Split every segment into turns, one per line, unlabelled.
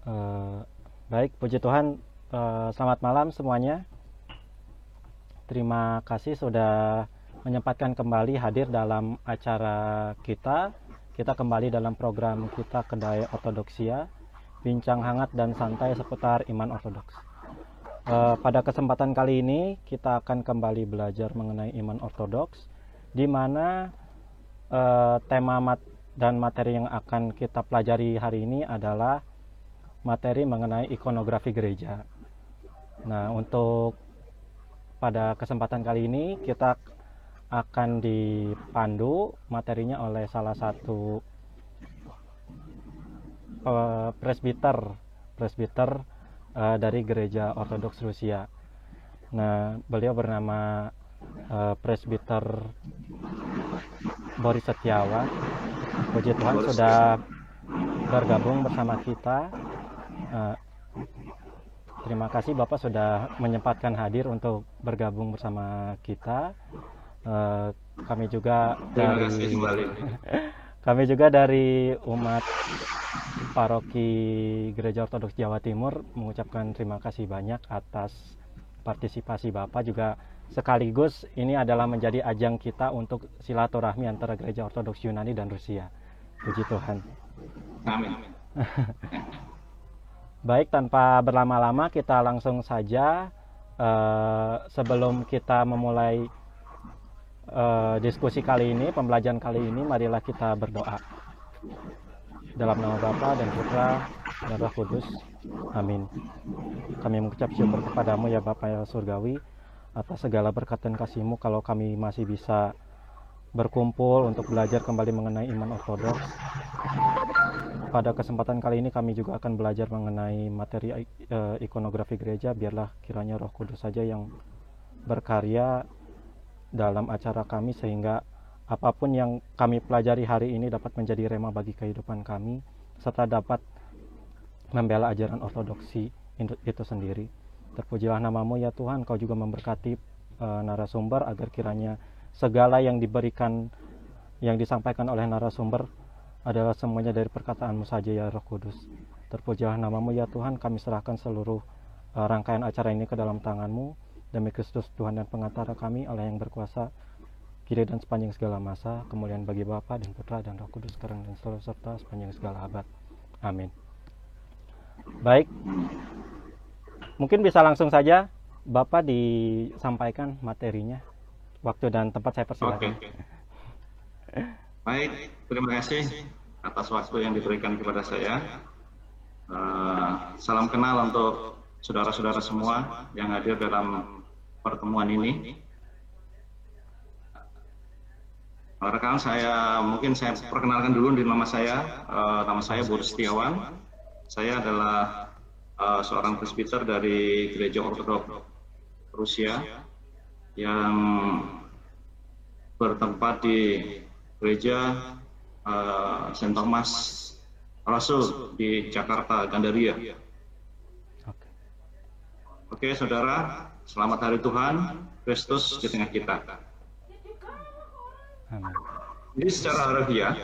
Eh, Baik, puji Tuhan. Selamat malam semuanya. Terima kasih sudah menyempatkan kembali hadir dalam acara kita. Kita kembali dalam program kita Kedai Ortodoksia, bincang hangat dan santai seputar iman ortodoks. Pada kesempatan kali ini kita akan kembali belajar mengenai iman ortodoks, di mana tema dan materi yang akan kita pelajari hari ini adalah materi mengenai ikonografi gereja. Nah, untuk pada kesempatan kali ini kita akan dipandu materinya oleh salah satu presbiter dari Gereja Ortodoks Rusia. Nah, beliau bernama Presbiter Boris Setiawan. Puji Tuhan sudah bergabung bersama kita. Terima kasih Bapak sudah menyempatkan hadir untuk bergabung bersama kita. Kami juga dari umat paroki Gereja Ortodoks Jawa Timur mengucapkan terima kasih banyak atas partisipasi Bapak, juga sekaligus ini adalah menjadi ajang kita untuk silaturahmi antara Gereja Ortodoks Yunani dan Rusia. Puji Tuhan.
Amin.
Baik, tanpa berlama-lama kita langsung saja. Sebelum kita memulai diskusi kali ini, pembelajaran kali ini, marilah kita berdoa. Dalam nama Bapa dan Putra dan Roh Kudus. Amin. Kami mengucap syukur kepadamu ya Bapa ya Surgawi, atas segala berkat dan kasih-Mu kalau kami masih bisa berkumpul untuk belajar kembali mengenai iman ortodoks. Pada kesempatan kali ini kami juga akan belajar mengenai materi ikonografi gereja. Biarlah kiranya Roh Kudus saja yang berkarya dalam acara kami, sehingga apapun yang kami pelajari hari ini dapat menjadi rema bagi kehidupan kami, serta dapat membela ajaran ortodoksi itu sendiri. Terpujilah namamu ya Tuhan. Kau juga memberkati narasumber, agar kiranya segala yang diberikan, yang disampaikan oleh narasumber adalah semuanya dari perkataan-Mu saja ya Roh Kudus. Terpujilah namamu ya Tuhan. Kami serahkan seluruh rangkaian acara ini ke dalam tangan-Mu. Demi Kristus Tuhan dan pengantara kami, Allah yang berkuasa kini dan sepanjang segala masa. Kemuliaan bagi Bapa dan Putra dan Roh Kudus sekarang dan selalu serta sepanjang segala abad. Amin. Baik, mungkin bisa langsung saja Bapak disampaikan materinya. Waktu dan tempat saya persilakan.
Oke. Baik, terima kasih atas waktu yang diberikan kepada saya. Salam kenal untuk saudara-saudara semua yang hadir dalam pertemuan ini. Rekan saya, mungkin saya perkenalkan dulu di nama saya. Nama saya Boris Setiawan. Saya adalah seorang presbiter dari Gereja Ortodoks Rusia yang bertempat di Gereja Saint Thomas Rasul di Jakarta, Gandaria. Oke, saudara, selamat hari Tuhan, Kristus di tengah kita.
Amin.
Jadi secara harfiah,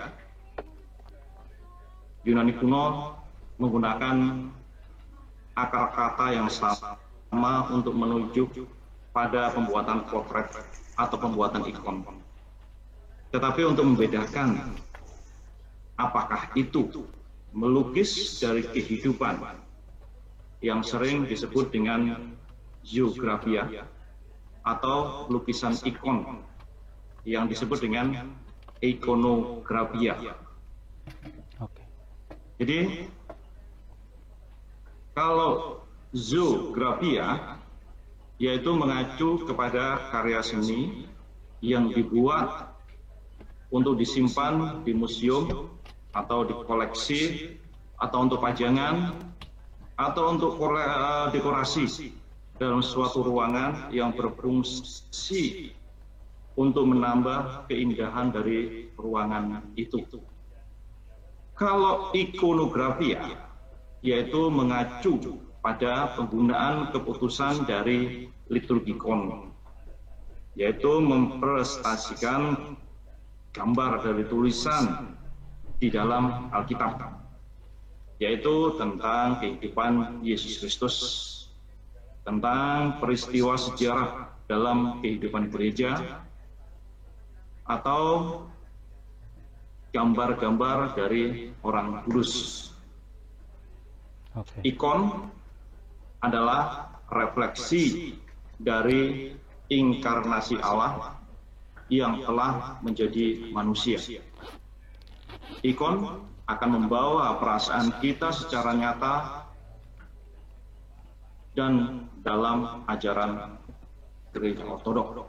Yunani kuno menggunakan akar kata yang sama untuk menuju pada pembuatan potret atau pembuatan ikon. Tetapi untuk membedakan apakah itu melukis dari kehidupan yang sering disebut dengan zoografia atau lukisan ikon yang disebut dengan ikonografia. Jadi kalau zoografia yaitu mengacu kepada karya seni yang dibuat untuk disimpan di museum atau di koleksi atau untuk pajangan atau untuk dekorasi dalam suatu ruangan yang berfungsi untuk menambah keindahan dari ruangan itu. Kalau ikonografia yaitu mengacu pada penggunaan keputusan dari liturgikon, yaitu mempresentasikan gambar dari tulisan di dalam Alkitab yaitu tentang kehidupan Yesus Kristus, tentang peristiwa sejarah dalam kehidupan gereja, atau gambar-gambar dari orang kudus. Ikon adalah refleksi dari inkarnasi Allah yang telah menjadi manusia. Ikon akan membawa perasaan kita secara nyata dan dalam ajaran gereja ortodoks.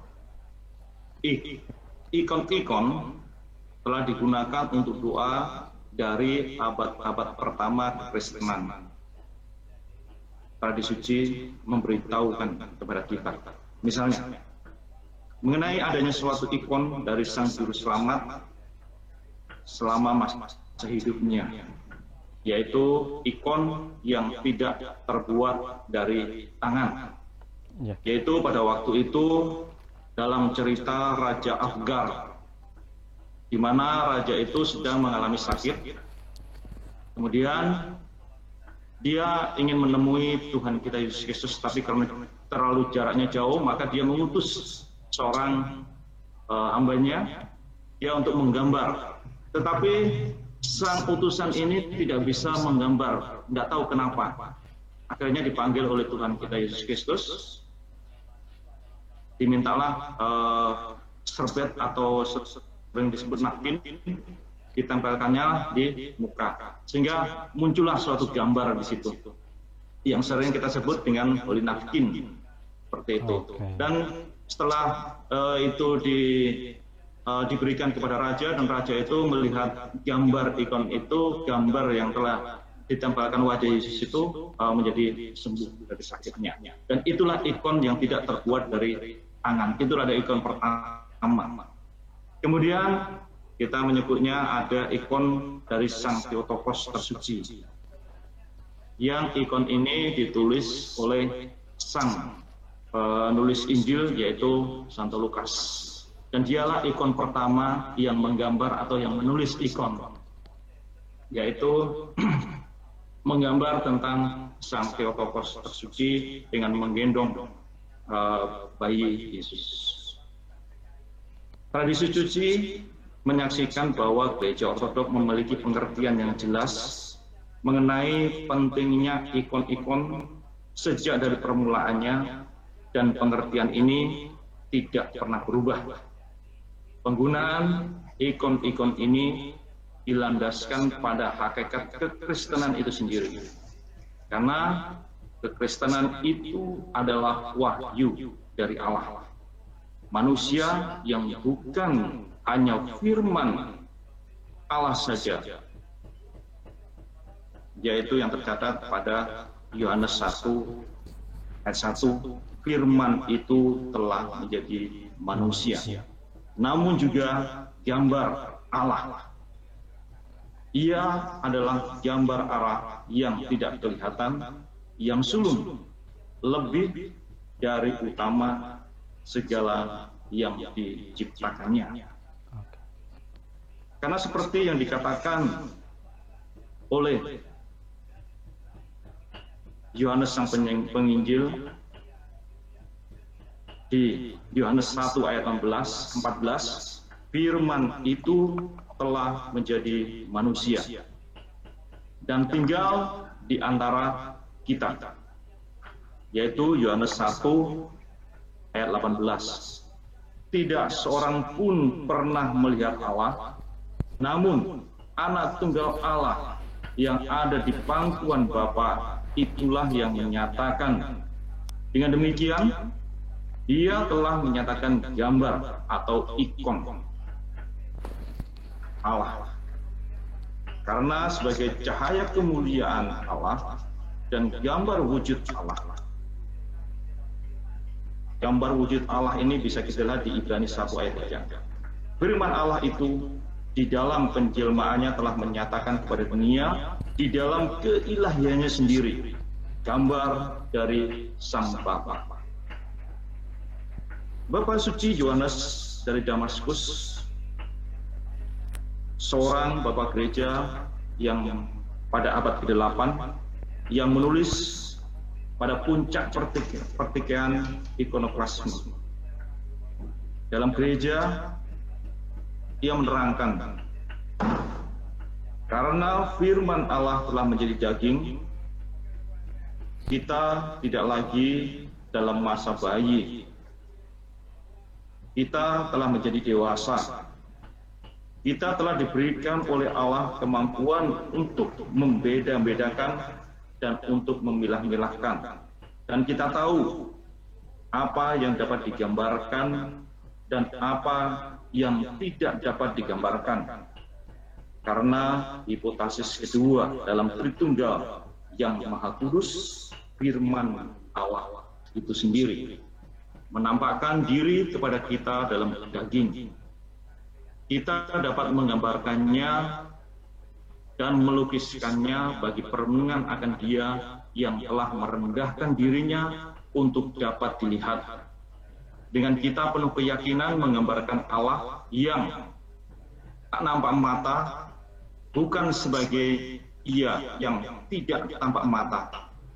Ikon-ikon telah digunakan untuk doa dari abad-abad pertama kekristenan. Tradisi suci memberitahukan kepada kita, misalnya, mengenai adanya suatu ikon dari Sang Juru Selamat selama masa hidupnya, yaitu ikon yang tidak terbuat dari tangan, yaitu pada waktu itu dalam cerita Raja Afgar, di mana raja itu sedang mengalami sakit. Kemudian dia ingin menemui Tuhan kita Yesus Kristus, tapi karena terlalu jaraknya jauh, maka dia mengutus seorang hambanya ya untuk menggambar. Tetapi sang utusan ini tidak bisa menggambar, tidak tahu kenapa. Akhirnya dipanggil oleh Tuhan kita Yesus Kristus, dimintalah serbet atau yang disebut napkin, ditempelkannya di muka, sehingga muncullah suatu gambar di situ yang sering kita sebut dengan holy napkin, seperti itu. Dan setelah itu diberikan kepada raja, dan raja itu melihat gambar ikon itu, gambar yang telah ditempelkan wajah Yesus itu menjadi sembuh dari sakitnya. Dan itulah ikon yang tidak terbuat dari tangan. Itulah ada ikon pertama. Kemudian kita menyebutnya ada ikon dari Sang Theotokos tersuci, yang ikon ini ditulis oleh sang penulis Injil, yaitu Santo Lukas, dan dialah ikon pertama yang menggambar atau yang menulis ikon, yaitu menggambar tentang Sang Theotokos tersuci dengan menggendong bayi Yesus. Tradisi suci menyaksikan bahwa gereja ortodoks memiliki pengertian yang jelas mengenai pentingnya ikon-ikon sejak dari permulaannya, dan pengertian ini tidak pernah berubah. Penggunaan ikon-ikon ini dilandaskan pada hakikat kekristenan itu sendiri, karena kekristenan itu adalah wahyu dari Allah, manusia yang bukan hanya firman Allah saja, yaitu yang tercatat pada Yohanes 1 ayat 1, firman itu telah menjadi manusia, namun juga gambar Allah. Ia adalah gambar Allah yang tidak kelihatan, yang sulung, lebih dari utama segala yang diciptakannya. Karena seperti yang dikatakan oleh Yohanes sang penginjil di Yohanes 1 ayat 14, firman itu telah menjadi manusia dan tinggal di antara kita, yaitu Yohanes 1 ayat 18. Tidak seorang pun pernah melihat Allah, namun anak tunggal Allah yang ada di pangkuan Bapa itulah yang menyatakan. Dengan demikian, Dia telah menyatakan gambar atau ikon Allah. Karena sebagai cahaya kemuliaan Allah dan gambar wujud Allah. Gambar wujud Allah ini bisa kita lihat di Ibrani 1 ayat 3. Firman Allah itu di dalam penjelmaannya telah menyatakan kepada dunia di dalam keilahiannya sendiri gambar dari Sang Bapa. Bapak suci Yohanes dari Damaskus, seorang bapak gereja yang pada abad ke-8 yang menulis pada puncak pertikaian ikonoklasme. Dalam gereja, ia menerangkan, karena firman Allah telah menjadi daging, kita tidak lagi dalam masa bayi. Kita telah menjadi dewasa. Kita telah diberikan oleh Allah kemampuan untuk membeda-bedakan dan untuk memilah-milahkan. Dan kita tahu apa yang dapat digambarkan dan apa yang tidak dapat digambarkan. Karena hipotesis kedua dalam Tritunggal yang Maha Kudus, firman Allah itu sendiri menampakkan diri kepada kita dalam daging. Kita dapat menggambarkannya dan melukiskannya bagi perenungan akan Dia yang telah merendahkan dirinya untuk dapat dilihat. Dengan kita penuh keyakinan menggambarkan Allah yang tak nampak mata, bukan sebagai Ia yang tidak tampak mata,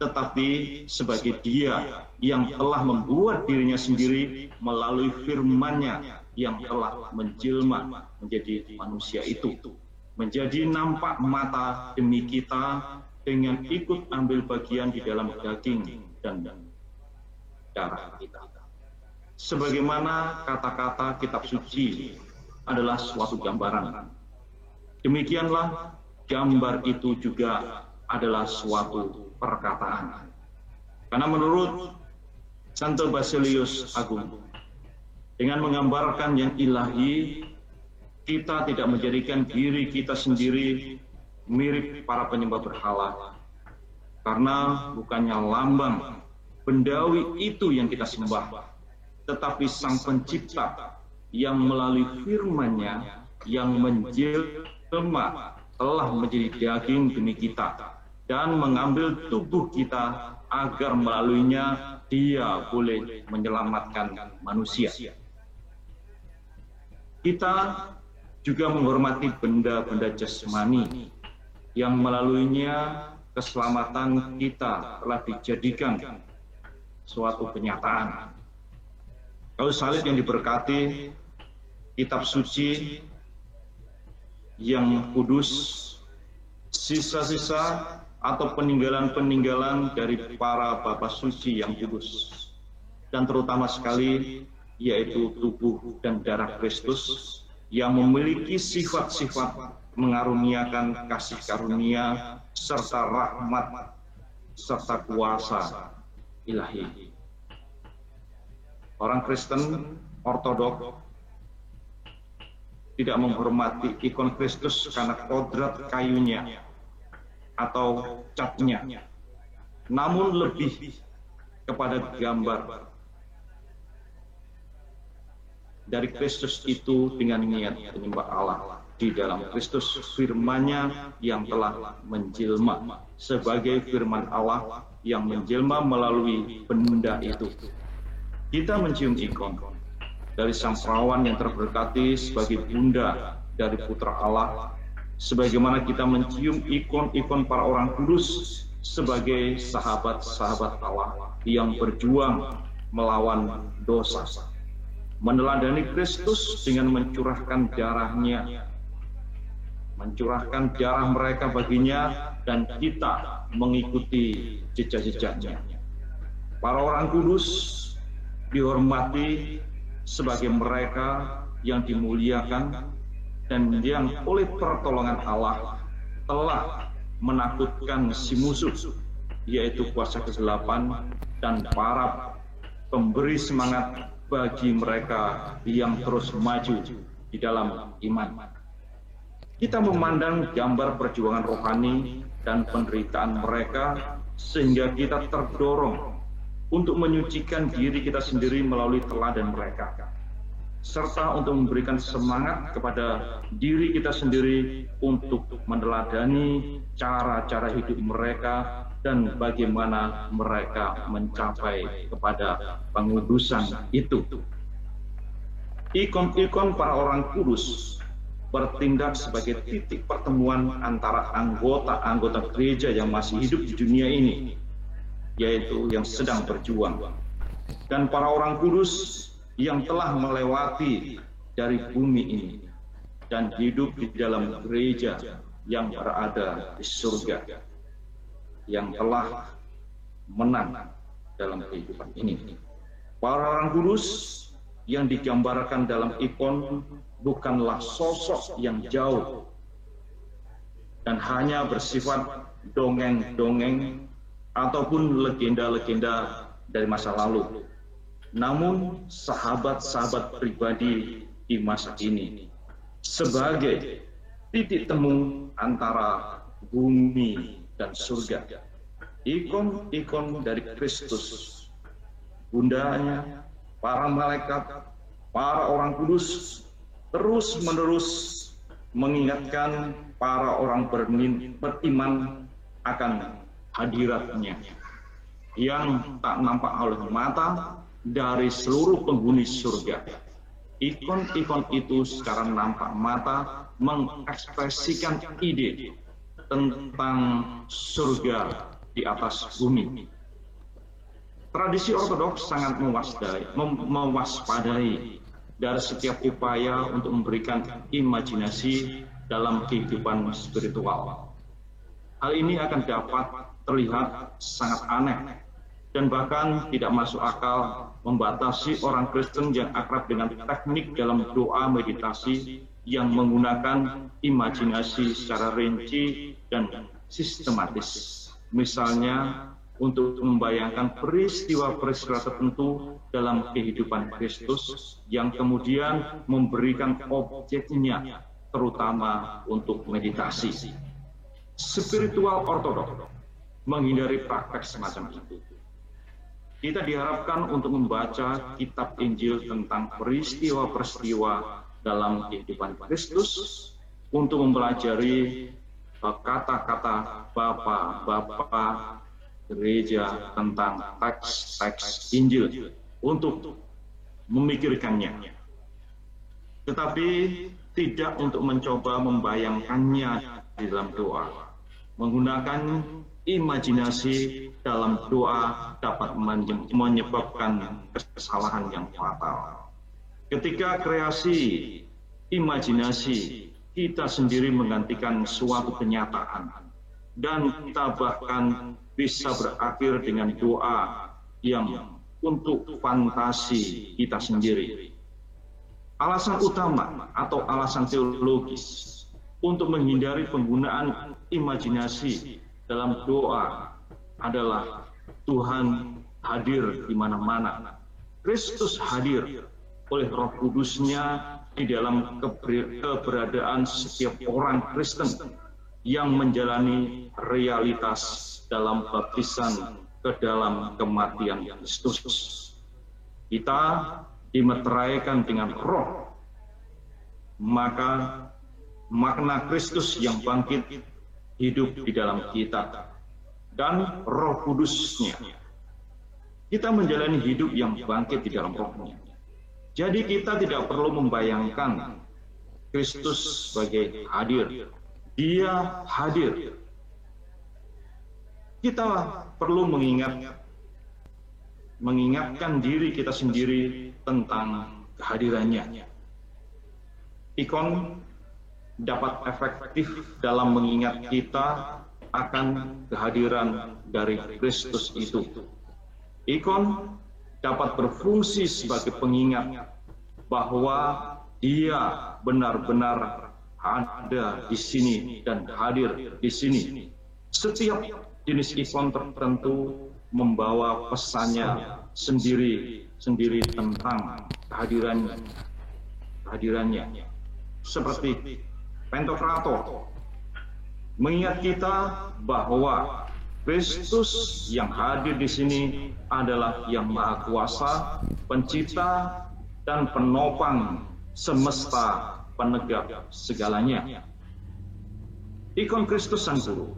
tetapi sebagai Dia yang telah membuat dirinya sendiri melalui firman-Nya yang telah menjelma menjadi manusia itu, menjadi nampak mata demi kita dengan ikut ambil bagian di dalam daging dan darah kita. Sebagaimana kata-kata kitab suci adalah suatu gambaran, demikianlah gambar itu juga adalah suatu perkataan. Karena menurut Santo Basilius Agung, dengan menggambarkan yang ilahi, kita tidak menjadikan diri kita sendiri mirip para penyembah berhala. Karena bukannya lambang bendawi itu yang kita sembah, tetapi Sang Pencipta yang melalui firman-Nya yang menjelma telah menjadi daging demi kita dan mengambil tubuh kita agar melaluinya Dia boleh menyelamatkan manusia. Kita juga menghormati benda-benda jasmani yang melaluinya keselamatan kita telah dijadikan suatu kenyataan. Kalau salib yang diberkati, kitab suci yang kudus, sisa-sisa atau peninggalan-peninggalan dari para bapa suci yang kudus, dan terutama sekali yaitu tubuh dan darah Kristus yang memiliki sifat-sifat mengaruniakan kasih karunia serta rahmat serta kuasa ilahi. Orang Kristen Ortodok tidak menghormati ikon Kristus karena kodrat kayunya atau catnya, namun lebih kepada gambar dari Kristus itu dengan niat menyembah Allah di dalam Kristus, firman-Nya yang telah menjelma sebagai firman Allah yang menjelma melalui benda itu. Kita mencium ikon dari Sang Perawan yang terberkati sebagai bunda dari Putra Allah, sebagaimana kita mencium ikon-ikon para orang kudus sebagai sahabat-sahabat Allah yang berjuang melawan dosa, meneladani Kristus dengan mencurahkan darahnya, mencurahkan darah mereka baginya, dan kita mengikuti jejak-jejaknya. Para orang kudus dihormati sebagai mereka yang dimuliakan dan yang oleh pertolongan Allah telah menakutkan si musuh, yaitu kuasa kegelapan, dan para pemberi semangat bagi mereka yang terus maju di dalam iman. Kita memandang gambar perjuangan rohani dan penderitaan mereka sehingga kita terdorong untuk menyucikan diri kita sendiri melalui teladan mereka, serta untuk memberikan semangat kepada diri kita sendiri untuk meneladani cara-cara hidup mereka dan bagaimana mereka mencapai kepada pengudusan itu. Ikon-ikon para orang kudus bertindak sebagai titik pertemuan antara anggota-anggota gereja yang masih hidup di dunia ini, yaitu yang sedang berjuang, dan para orang kudus yang telah melewati dari bumi ini dan hidup di dalam gereja yang berada di surga, yang telah menang dalam kehidupan ini. Para orang kudus yang digambarkan dalam ikon bukanlah sosok yang jauh dan hanya bersifat dongeng-dongeng ataupun legenda-legenda dari masa lalu, namun sahabat-sahabat pribadi di masa kini sebagai titik temu antara bumi dan surga. Ikon-ikon dari Kristus, bundanya, para malaikat, para orang kudus terus-menerus mengingatkan para orang beriman akan hadiratnya yang tak nampak oleh mata dari seluruh penghuni surga. Ikon-ikon itu sekarang nampak mata mengekspresikan ide tentang surga di atas bumi. Tradisi Ortodoks sangat mewaspadai dari setiap upaya untuk memberikan imajinasi dalam kehidupan spiritual. Hal ini akan dapat terlihat sangat aneh dan bahkan tidak masuk akal membatasi orang Kristen yang akrab dengan teknik dalam doa meditasi yang menggunakan imajinasi secara rinci dan sistematis. Misalnya, untuk membayangkan peristiwa-peristiwa tertentu dalam kehidupan Kristus yang kemudian memberikan objeknya, terutama untuk meditasi. Spiritual Ortodoks menghindari praktek semacam itu. Kita diharapkan untuk membaca kitab Injil tentang peristiwa-peristiwa dalam kehidupan Kristus, untuk mempelajari kata-kata Bapa gereja tentang teks-teks Injil, untuk memikirkannya, tetapi tidak untuk mencoba membayangkannya di dalam doa. Menggunakan imajinasi dalam doa dapat menyebabkan kesalahan yang fatal. Ketika kreasi imajinasi kita sendiri menggantikan suatu kenyataan, dan kita bahkan bisa berakhir dengan doa yang untuk fantasi kita sendiri. Alasan utama atau alasan teologis untuk menghindari penggunaan imajinasi dalam doa adalah Tuhan hadir di mana-mana. Kristus hadir oleh Roh Kudus-Nya di dalam keberadaan setiap orang Kristen yang menjalani realitas dalam baptisan ke dalam kematian Kristus. Kita dimeteraikan dengan Roh, maka makna Kristus yang bangkit hidup di dalam kita dan Roh Kudus-Nya. Kita menjalani hidup yang bangkit di dalam Roh-Nya. Jadi kita tidak perlu membayangkan Kristus sebagai hadir. Dia hadir. Kita perlu mengingatkan diri kita sendiri tentang kehadirannya. Ikon dapat efektif dalam mengingat kita akan kehadiran dari Kristus itu. Ikon dapat berfungsi sebagai pengingat bahwa Dia benar-benar ada di sini dan hadir di sini. Setiap jenis ikon tertentu membawa pesannya sendiri tentang kehadirannya. Seperti Pantokrator mengingat kita bahwa Kristus yang hadir di sini adalah yang Maha Kuasa, Pencipta dan Penopang semesta, penegak segalanya. Ikon Kristus Sang Guru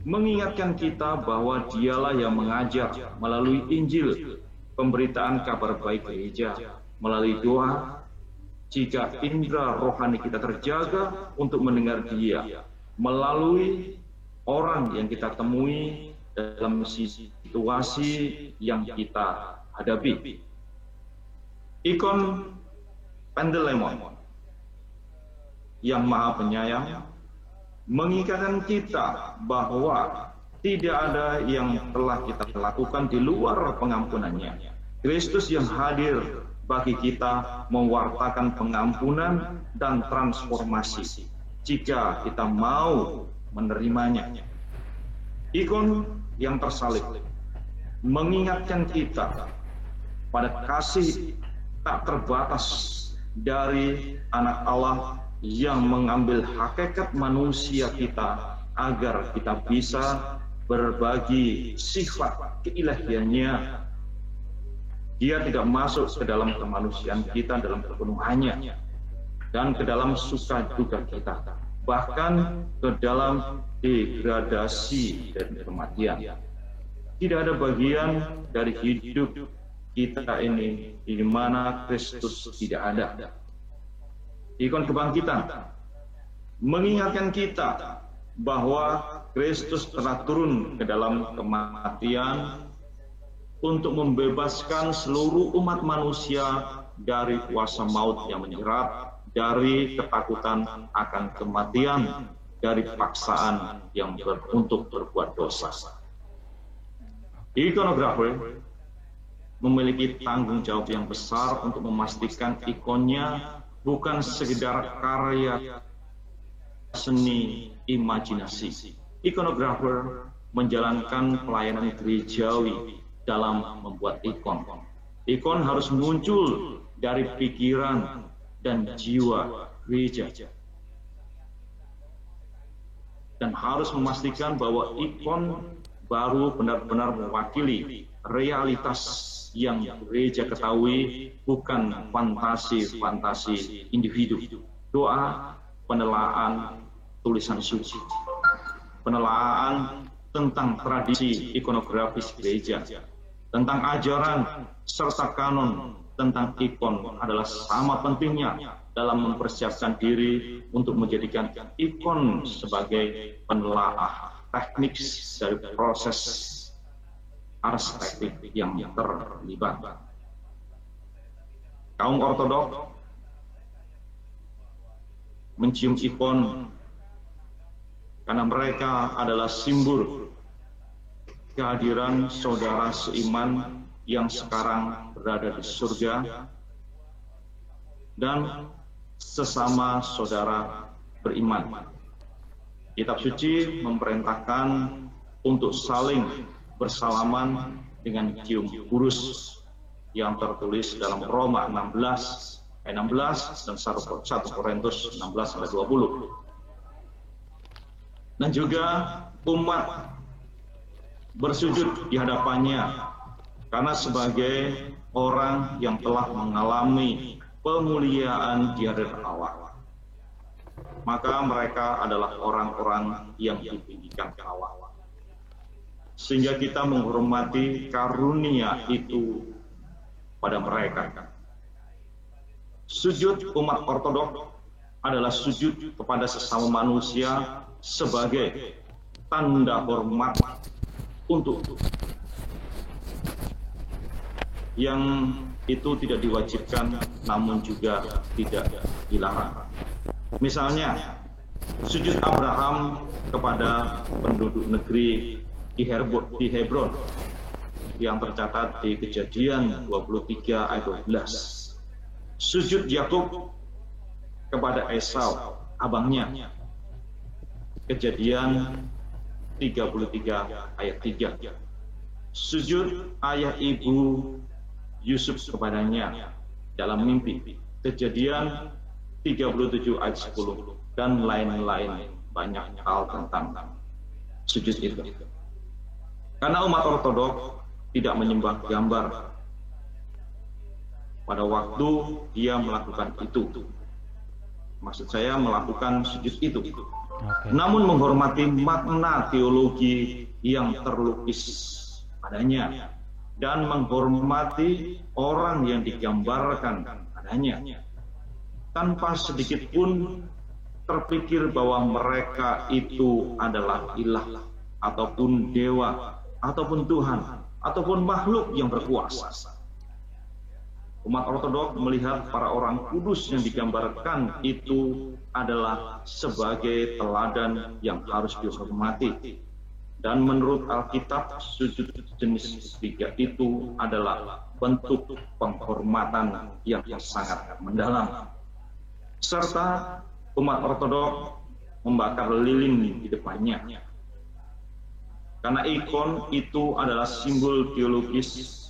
mengingatkan kita bahwa Dialah yang mengajar melalui Injil, pemberitaan kabar baik gereja, melalui doa, jika indera rohani kita terjaga untuk mendengar Dia melalui orang yang kita temui dalam situasi yang kita hadapi. Ikon Pendelemon yang Maha Penyayang mengingatkan kita bahwa tidak ada yang telah kita lakukan di luar pengampunannya. Kristus yang hadir bagi kita mewartakan pengampunan dan transformasi jika kita mau menerimanya. Ikon yang tersalib mengingatkan kita pada kasih tak terbatas dari Anak Allah yang mengambil hakikat manusia kita agar kita bisa berbagi sifat keilahiannya. Dia tidak masuk ke dalam kemanusiaan kita dalam kepenuhannya dan ke dalam suka duka kita, bahkan ke dalam degradasi dan kematian. Tidak ada bagian dari hidup kita ini di mana Kristus tidak ada. Ikon kebangkitan mengingatkan kita bahwa Kristus telah turun ke dalam kematian untuk membebaskan seluruh umat manusia dari kuasa maut yang menjerat, dari ketakutan akan kematian, dari paksaan yang untuk berbuat dosa. Ikonografer memiliki tanggung jawab yang besar untuk memastikan ikonnya bukan sekedar karya seni imajinasi. Ikonografer menjalankan pelayanan gerejawi dalam membuat ikon. Ikon harus muncul dari pikiran dan jiwa gereja, dan harus memastikan bahwa ikon baru benar-benar mewakili realitas yang gereja ketahui, bukan fantasi-fantasi individu. Doa, penelaan tulisan suci, penelaan tentang tradisi ikonografis gereja, tentang ajaran serta kanon tentang ikon adalah sama pentingnya dalam mempersiapkan diri untuk menjadikan ikon sebagai penelaah teknik dari proses arsitektur yang terlibat. Kaum Ortodok mencium ikon karena mereka adalah simbol kehadiran saudara seiman yang sekarang berada di surga dan sesama saudara beriman. Kitab suci memerintahkan untuk saling bersalaman dengan cium kurus yang tertulis dalam Roma 16 ayat 16 dan 1 Korintus 16 ayat 20. Dan juga umat bersujud di hadapannya karena sebagai orang yang telah mengalami pemuliaan di hadapan Allah, maka mereka adalah orang-orang yang ditinggikan ke Allah, sehingga kita menghormati karunia itu pada mereka. Sujud umat Ortodok adalah sujud kepada sesama manusia sebagai tanda hormat untuk yang itu tidak diwajibkan namun juga tidak dilarang. Misalnya sujud Abraham kepada penduduk negeri di Hebron yang tercatat di Kejadian 23 ayat 12. Sujud Yakub kepada Esau abangnya, Kejadian 33 ayat 3. Sujud ayah ibu Yusuf kepadanya dalam mimpi, Kejadian 37 ayat 10, dan lain-lain banyak hal tentang sujud itu. Karena umat Ortodok tidak menyembah gambar pada waktu dia melakukan itu. Maksud saya melakukan sujud itu. Namun menghormati makna teologi yang terlukis padanya dan menghormati orang yang digambarkan padanya. tanpa sedikit pun terpikir bahwa mereka itu adalah ilah ataupun dewa ataupun Tuhan ataupun makhluk yang berkuasa. Umat Ortodok melihat para orang kudus yang digambarkan itu adalah sebagai teladan yang harus dihormati. Dan menurut Alkitab, sujud jenis ketiga itu adalah bentuk penghormatan yang sangat mendalam. Serta umat Ortodok membakar lilin di depannya. Karena ikon itu adalah simbol teologis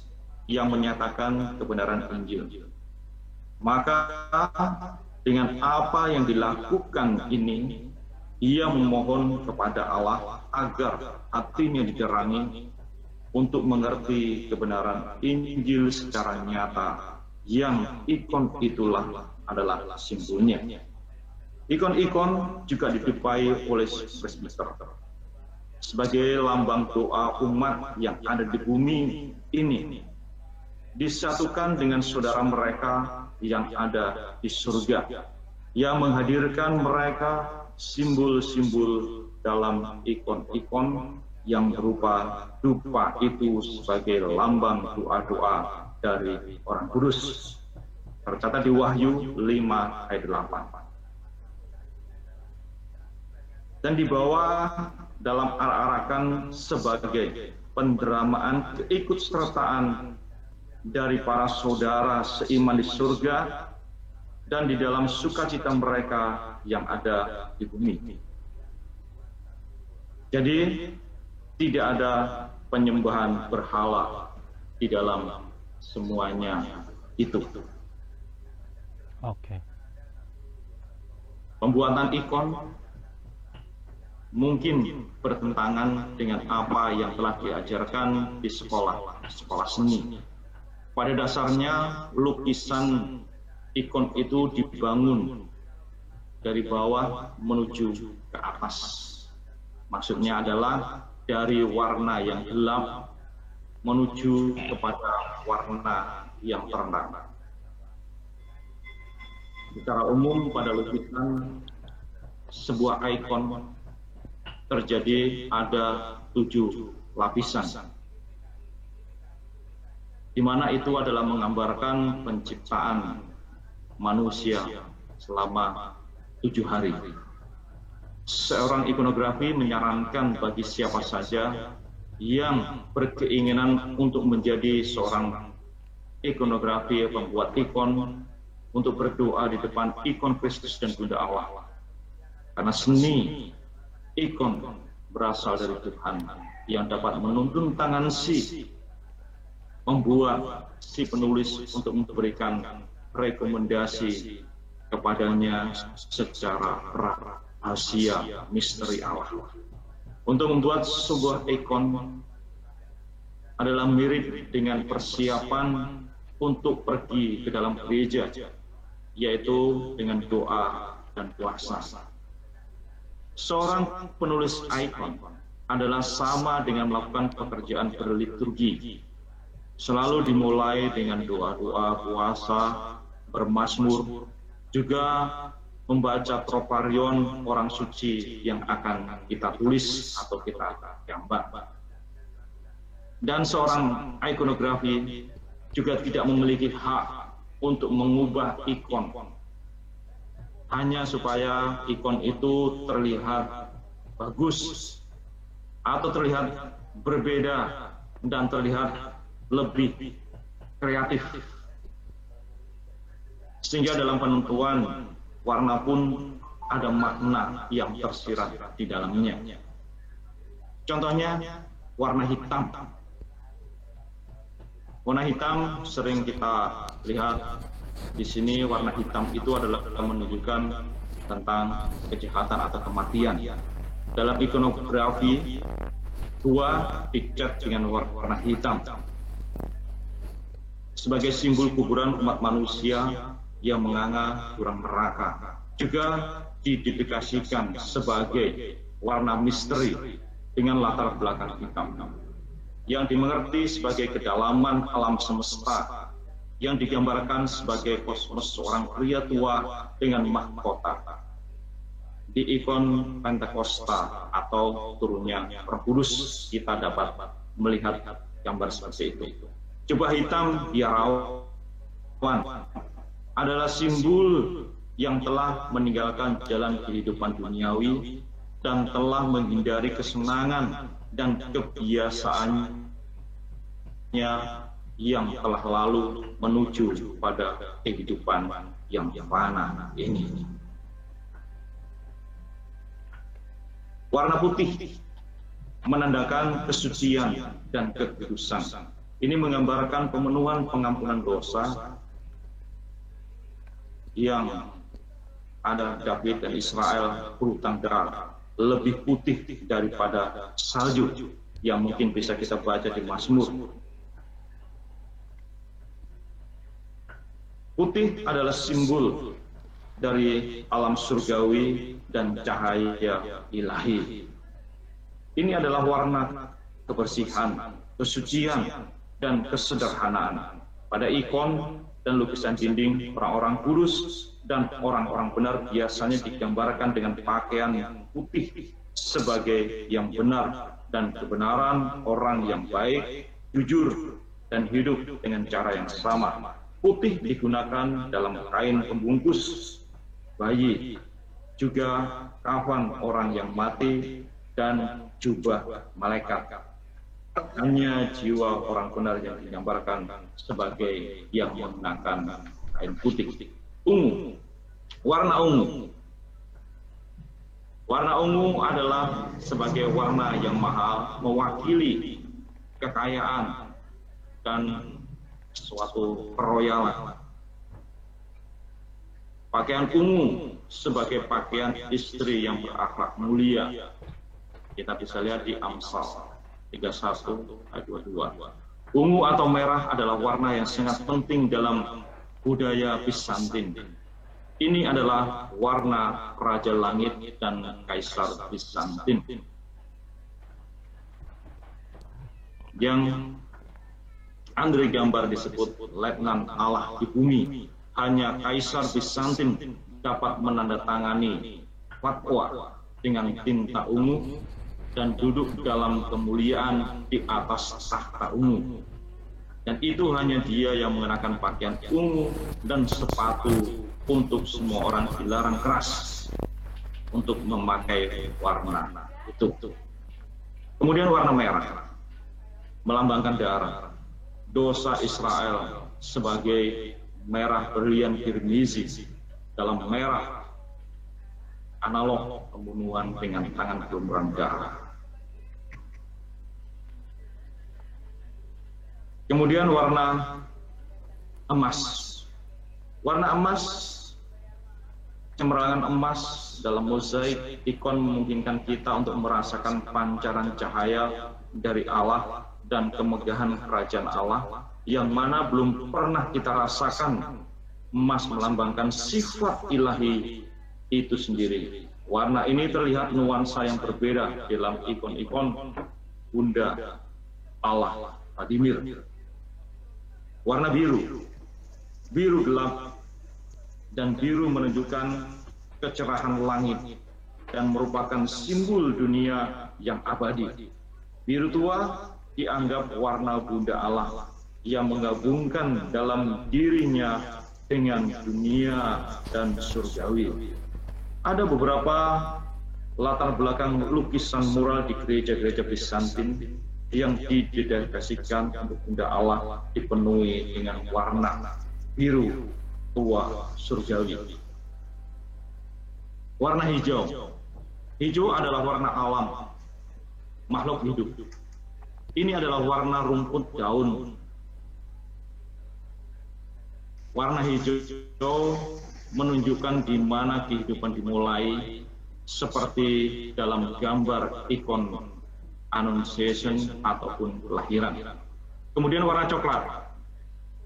yang menyatakan kebenaran Injil. Maka dengan apa yang dilakukan ini, ia memohon kepada Allah agar hatinya diterangi untuk mengerti kebenaran Injil secara nyata, yang ikon itulah adalah simbolnya. Ikon-ikon juga ditupai oleh presbiter sebagai lambang doa umat yang ada di bumi ini, disatukan dengan saudara mereka yang ada di surga, yang menghadirkan mereka simbol-simbol dalam ikon-ikon yang berupa dupa itu sebagai lambang doa-doa dari orang kudus. Tercatat di Wahyu 5 ayat 8. Dan dibawa dalam arak-arakan sebagai pendramaan keikutsertaan dari para saudara seiman di surga dan di dalam sukacita mereka yang ada di bumi. Jadi tidak ada penyembahan berhala di dalam semuanya itu.
Oke.
Pembuatan ikon mungkin bertentangan dengan apa yang telah diajarkan di sekolah seni. Pada dasarnya lukisan ikon itu dibangun dari bawah menuju ke atas. Maksudnya adalah dari warna yang gelap menuju kepada warna yang terang. Secara umum pada lukisan sebuah ikon terjadi ada 7 lapisan, di mana itu adalah menggambarkan penciptaan manusia selama 7 hari. Seorang ikonografi menyarankan bagi siapa saja yang berkeinginan untuk menjadi seorang ikonografi pembuat ikon untuk berdoa di depan ikon Kristus dan Bunda Allah. Karena seni ikon berasal dari Tuhan yang dapat menuntun tangan membuat si penulis untuk memberikan rekomendasi kepadanya secara rahasia misteri Allah. Untuk membuat sebuah ikon adalah mirip dengan persiapan untuk pergi ke dalam gereja, yaitu dengan doa dan puasa. Seorang penulis ikon adalah sama dengan melakukan pekerjaan berliturgi. Selalu dimulai dengan doa-doa, puasa, bermazmur, juga membaca troparion orang suci yang akan kita tulis atau kita gambar. Dan seorang ikonografi juga tidak memiliki hak untuk mengubah ikon hanya supaya ikon itu terlihat bagus atau terlihat berbeda dan terlihat lebih kreatif, sehingga dalam penentuan warna pun ada makna yang tersirat di dalamnya. Contohnya warna hitam. Warna hitam sering kita lihat di sini. Warna hitam itu adalah menunjukkan tentang kejahatan atau kematian. Dalam ikonografi, gua dicat dengan warna hitam sebagai simbol kuburan umat manusia yang menganga jurang neraka. Juga didedikasikan sebagai warna misteri dengan latar belakang hitam, yang dimengerti sebagai kedalaman alam semesta yang digambarkan sebagai kosmos seorang pria tua dengan mahkota. Di ikon Pentakosta atau turunnya Roh Kudus kita dapat melihat gambar seperti itu. Jubah hitam biarawan adalah simbol yang telah meninggalkan jalan kehidupan duniawi dan telah menghindari kesenangan dan kebiasaannya yang telah lalu menuju pada kehidupan yang fana ini. Warna putih menandakan kesucian dan kekudusan. Ini menggambarkan pemenuhan pengampunan dosa yang ada David dan Israel berhutang darah lebih putih daripada salju yang mungkin bisa kita baca di Mazmur. Putih adalah simbol dari alam surgawi dan cahaya ilahi. Ini adalah warna kebersihan, kesucian, dan kesederhanaan. Pada ikon dan lukisan dinding, orang-orang kudus dan orang-orang benar biasanya digambarkan dengan pakaian yang putih sebagai yang benar dan kebenaran orang yang baik, jujur, dan hidup dengan cara yang sama. Putih digunakan dalam kain pembungkus bayi, juga kafan orang yang mati, dan jubah malaikat. Hanya jiwa orang benar yang digambarkan sebagai yang mengenakan kain putih. Ungu, warna ungu. Warna ungu adalah sebagai warna yang mahal, mewakili kekayaan dan suatu keroyalan. Pakaian ungu sebagai pakaian istri yang berakhlak mulia. Kita bisa lihat di Amsal 31 ayat 22. Ungu atau merah adalah warna yang sangat penting dalam budaya Bizantin. Ini adalah warna Raja Langit dan Kaisar Bizantin. Yang Andre gambar disebut Letnan Allah di bumi. Hanya Kaisar Bizantin dapat menandatangani fatwa dengan tinta ungu dan duduk dalam kemuliaan di atas tahta ungu. Dan itu hanya dia yang mengenakan pakaian ungu dan sepatu. Untuk semua orang dilarang keras untuk memakai warna itu. Kemudian warna merah melambangkan darah. Dosa Israel sebagai merah berlian Kirmizi, dalam merah analog pembunuhan dengan tangan gelumburan darah. Kemudian warna emas. Warna emas, cemerlangan emas dalam mozaik ikon memungkinkan kita untuk merasakan pancaran cahaya dari Allah dan kemegahan kerajaan Allah yang mana belum pernah kita rasakan. Emas melambangkan sifat ilahi itu sendiri. Warna ini terlihat nuansa yang berbeda dalam ikon-ikon Bunda Allah Vladimir. Warna biru, biru gelap dan biru menunjukkan kecerahan langit dan merupakan simbol dunia yang abadi. Biru tua dianggap warna Bunda Allah yang menggabungkan dalam dirinya dengan dunia dan surgawi. Ada beberapa latar belakang lukisan mural di gereja-gereja Bizantin yang didedikasikan untuk Bunda Allah dipenuhi dengan warna biru tua surgawi. Warna hijau. Hijau adalah warna alam, makhluk hidup. Ini adalah warna rumput daun. Warna hijau menunjukkan di mana kehidupan dimulai, seperti dalam gambar ikon Annunciation ataupun kelahiran. Kemudian warna coklat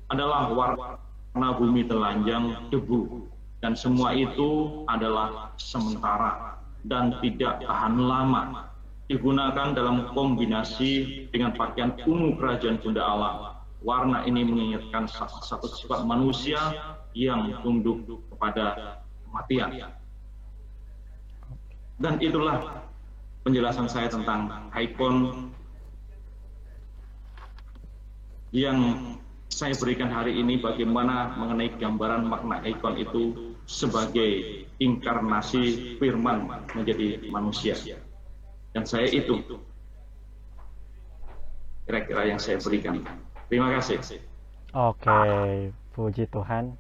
adalah warna bumi telanjang debu, dan semua itu adalah sementara dan tidak tahan lama. Digunakan dalam kombinasi dengan pakaian ungu kerajaan Bunda Allah. warna ini mengingatkan satu sifat manusia yang tunduk kepada kematian. Dan itulah penjelasan saya tentang ikon yang saya berikan hari ini, bagaimana mengenai gambaran makna ikon itu sebagai inkarnasi firman menjadi manusia. Dan saya itu kira-kira yang saya berikan. Terima kasih.
Oke, puji Tuhan.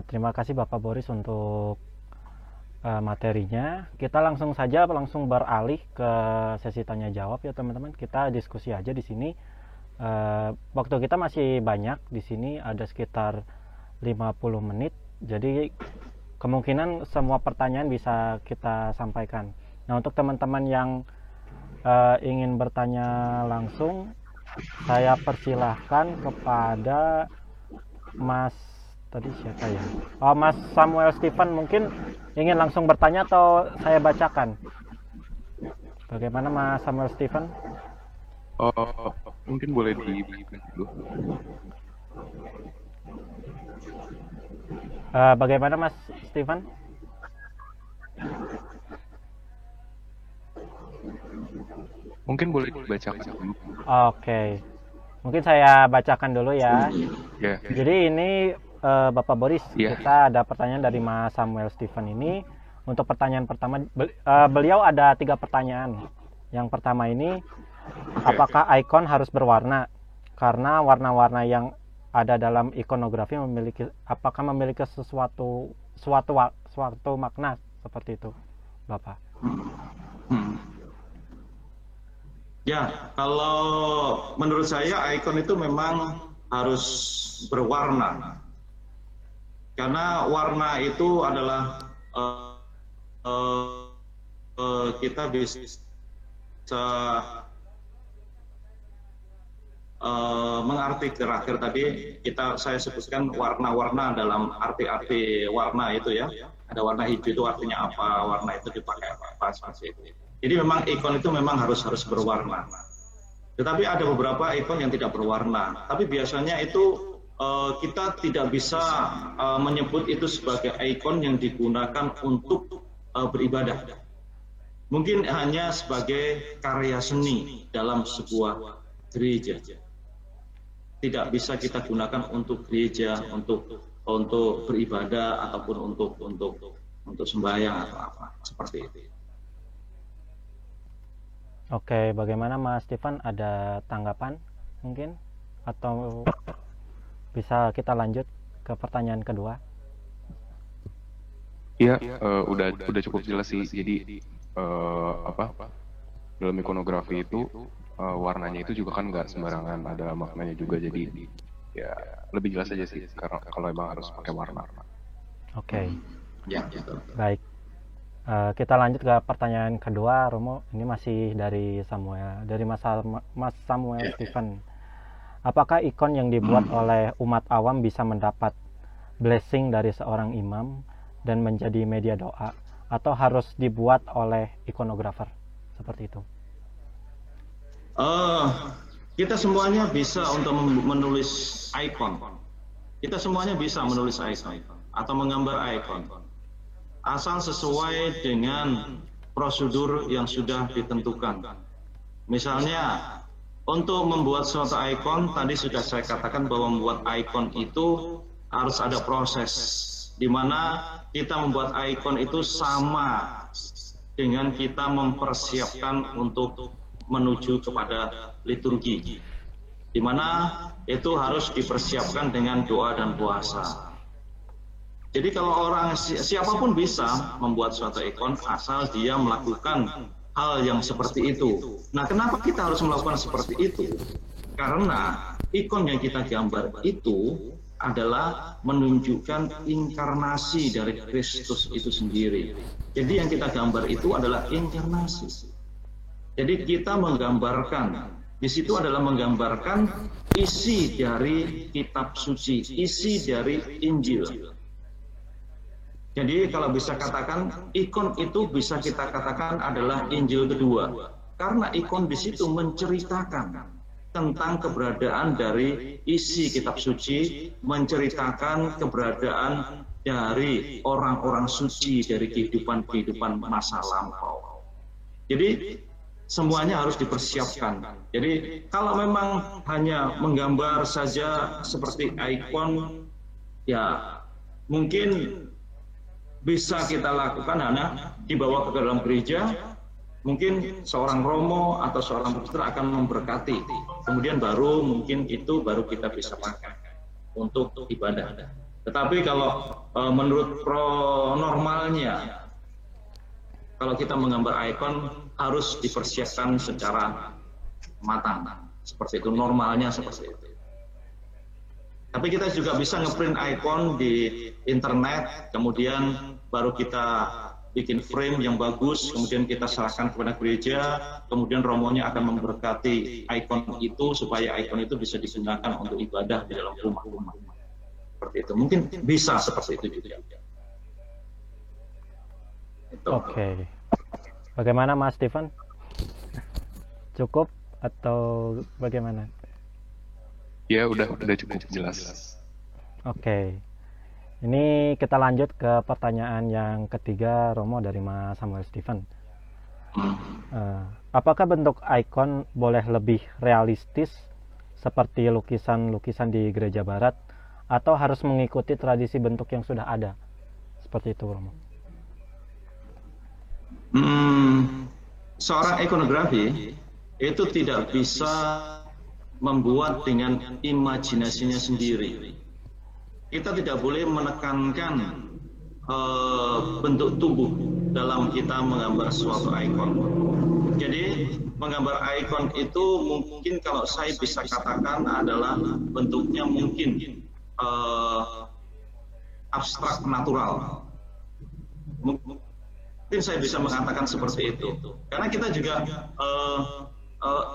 Terima kasih Bapak Boris untuk materinya. Kita langsung beralih ke sesi tanya jawab ya teman-teman. Kita diskusi aja di sini. Waktu kita masih banyak di sini, ada sekitar 50 menit. Jadi kemungkinan semua pertanyaan bisa kita sampaikan. Nah, untuk teman-teman yang ingin bertanya langsung, saya persilahkan kepada Mas tadi siapa ya? Oh, Mas Samuel Stephen, mungkin ingin langsung bertanya atau saya bacakan? Bagaimana Mas Samuel Stephen?
Mungkin boleh dibacakan dulu.
Bagaimana Mas Stephen?
Mungkin boleh dibacakan dulu.
Oke. Mungkin saya bacakan dulu ya.
Ya.
Jadi ini Bapak Boris, kita ada pertanyaan dari Mas Samuel Stephen ini. Untuk pertanyaan pertama, beliau ada 3 pertanyaan. Yang pertama ini, apakah ikon harus berwarna? Karena warna-warna yang ada dalam ikonografi apakah memiliki suatu makna seperti itu, Bapak?
Ya, kalau menurut saya ikon itu memang harus berwarna. Karena warna itu adalah kita bisa mengarti terakhir tadi saya sebutkan warna-warna dalam arti-arti warna itu ya. Ada warna hijau itu artinya apa, warna itu dipakai apa seperti itu. Jadi memang ikon itu memang harus berwarna. Tetapi ada beberapa ikon yang tidak berwarna. Tapi biasanya itu kita tidak bisa menyebut itu sebagai ikon yang digunakan untuk beribadah. Mungkin hanya sebagai karya seni dalam sebuah gereja. Tidak bisa kita gunakan untuk gereja, untuk beribadah ataupun untuk sembahyang atau apa seperti itu.
Oke, bagaimana Mas Stephen, ada tanggapan mungkin atau bisa kita lanjut ke pertanyaan kedua?
Iya, udah cukup jelas sih. Jadi dalam ikonografi itu warnanya itu juga kan nggak sembarangan, ada maknanya juga. Jadi ya lebih jelas aja sih karena kalau emang harus pakai warna.
Oke.
Ya, betul.
Baik. Kita lanjut ke pertanyaan kedua, Romo. Ini masih dari Mas Samuel Stephen. Apakah ikon yang dibuat oleh umat awam bisa mendapat blessing dari seorang imam dan menjadi media doa, atau harus dibuat oleh ikonografer seperti itu?
Kita semuanya bisa untuk menulis ikon. Kita semuanya bisa menulis ikon atau menggambar ikon, asal sesuai dengan prosedur yang sudah ditentukan. Misalnya, untuk membuat suatu ikon, tadi sudah saya katakan bahwa membuat ikon itu harus ada proses, di mana kita membuat ikon itu sama dengan kita mempersiapkan untuk menuju kepada liturgi, di mana itu harus dipersiapkan dengan doa dan puasa. Jadi kalau siapapun bisa membuat suatu ikon asal dia melakukan hal yang seperti itu. Nah, kenapa kita harus melakukan seperti itu? Karena ikon yang kita gambar itu adalah menunjukkan inkarnasi dari Kristus itu sendiri. Jadi yang kita gambar itu adalah inkarnasi. Jadi kita menggambarkan, di situ adalah menggambarkan isi dari kitab suci, isi dari Injil. Jadi kalau bisa katakan, ikon itu bisa kita katakan adalah Injil kedua. Karena ikon di situ menceritakan tentang keberadaan dari isi kitab suci, menceritakan keberadaan dari orang-orang suci dari kehidupan masa lampau. Jadi semuanya harus dipersiapkan. Jadi kalau memang hanya menggambar saja seperti ikon, ya mungkin bisa kita lakukan hanya dibawa ke dalam gereja. Mungkin seorang romo atau seorang pastor akan memberkati, kemudian baru mungkin itu baru kita bisa pakai untuk ibadah. Tetapi kalau menurut normalnya, kalau kita menggambar ikon harus dipersiapkan secara matang, seperti itu, normalnya seperti itu. Tapi kita juga bisa ngeprint ikon di internet, kemudian baru kita bikin frame yang bagus, kemudian kita serahkan kepada gereja, kemudian romonya akan memberkati ikon itu supaya ikon itu bisa digunakan untuk ibadah di dalam rumah-rumah. Seperti itu, mungkin bisa seperti itu juga.
Oke. Bagaimana Mas Stephen? Cukup atau bagaimana?
Ya udah cukup jelas.
Oke. Ini kita lanjut ke pertanyaan yang ketiga, Romo, dari Mas Samuel Stephen. Apakah bentuk ikon boleh lebih realistis seperti lukisan-lukisan di gereja barat, atau harus mengikuti tradisi bentuk yang sudah ada? Seperti itu, Romo.
Seorang ikonografi itu tidak bisa membuat dengan imajinasinya sendiri. Kita tidak boleh menekankan bentuk tubuh dalam kita menggambar suatu ikon. Jadi menggambar ikon itu mungkin kalau saya bisa katakan adalah bentuknya mungkin abstrak natural. Mungkin saya bisa mengatakan seperti itu. Karena kita juga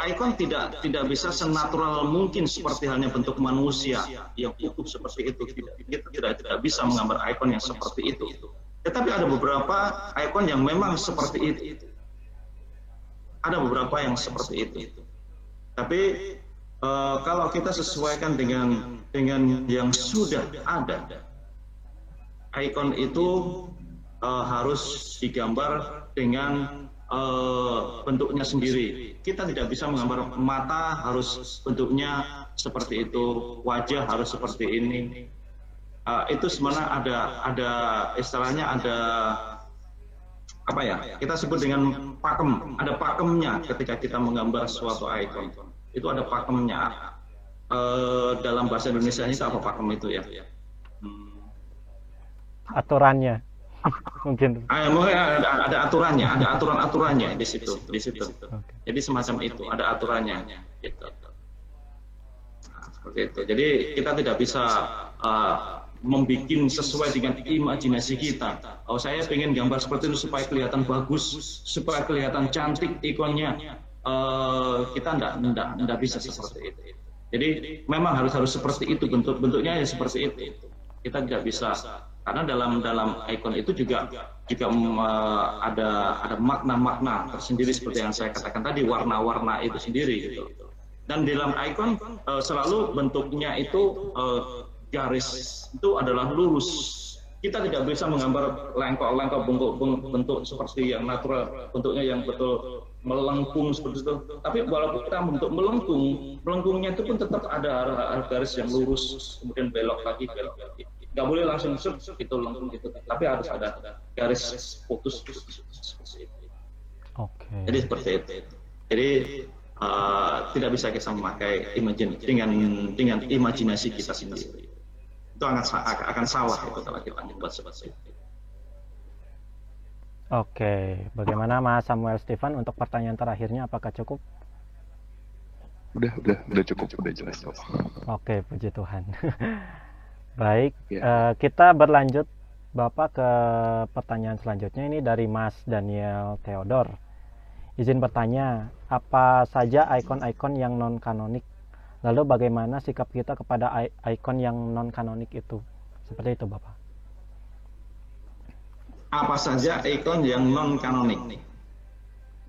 ikon tidak bisa senatural mungkin seperti halnya bentuk manusia yang utuh seperti itu. Kita tidak bisa menggambar ikon yang seperti itu. Tetapi ada beberapa ikon yang memang seperti itu. Ada beberapa yang seperti itu. Tapi kalau kita sesuaikan dengan yang sudah ada, ikon itu harus digambar dengan bentuknya sendiri. Kita tidak bisa menggambar mata harus bentuknya seperti itu, wajah harus seperti ini. Itu sebenarnya ada istilahnya, ada apa ya? Kita sebut dengan pakem. Ada pakemnya ketika kita menggambar suatu ikon. Itu ada pakemnya. Dalam bahasa Indonesia itu apa pakem itu ya?
Aturannya. Mungkin
ada aturannya, ada aturan-aturannya di situ.
Okay.
Jadi semacam itu, ada aturannya gitu. Nah, seperti itu. Jadi kita tidak bisa membuat sesuai dengan imajinasi kita. Oh, saya pengen gambar seperti itu supaya kelihatan bagus, supaya kelihatan cantik ikonnya. Kita enggak bisa seperti itu. Jadi memang harus seperti itu, bentuknya ya seperti itu. Kita tidak bisa, karena dalam ikon itu juga ada makna-makna tersendiri seperti yang saya katakan tadi, warna-warna itu sendiri gitu. Dan di dalam ikon selalu bentuknya itu garis itu adalah lurus. Kita tidak bisa menggambar lengkok-lengkok bentuk seperti yang natural, bentuknya yang betul melengkung seperti itu. Tapi walaupun kita bentuk melengkungnya itu pun tetap ada garis yang lurus, kemudian belok lagi. Nggak boleh langsung itu lengkung gitu, tapi harus ada garis putus seperti itu.
Oke.
Jadi seperti itu. Jadi tidak bisa kita memakai dengan imajinasi kita sendiri. Itu akan salah itu kalau kita membuat seperti itu.
Oke, bagaimana Mas Samuel Stephen untuk pertanyaan terakhirnya? Apakah cukup?
Udah cukup, udah jelas.
Oke, puji Tuhan. Baik, kita berlanjut Bapak ke pertanyaan selanjutnya. Ini dari Mas Daniel Theodor. Izin bertanya, apa saja ikon-ikon yang non-kanonik? Lalu bagaimana sikap kita kepada ikon yang non-kanonik itu? Seperti itu Bapak.
Apa saja ikon yang non-kanonik?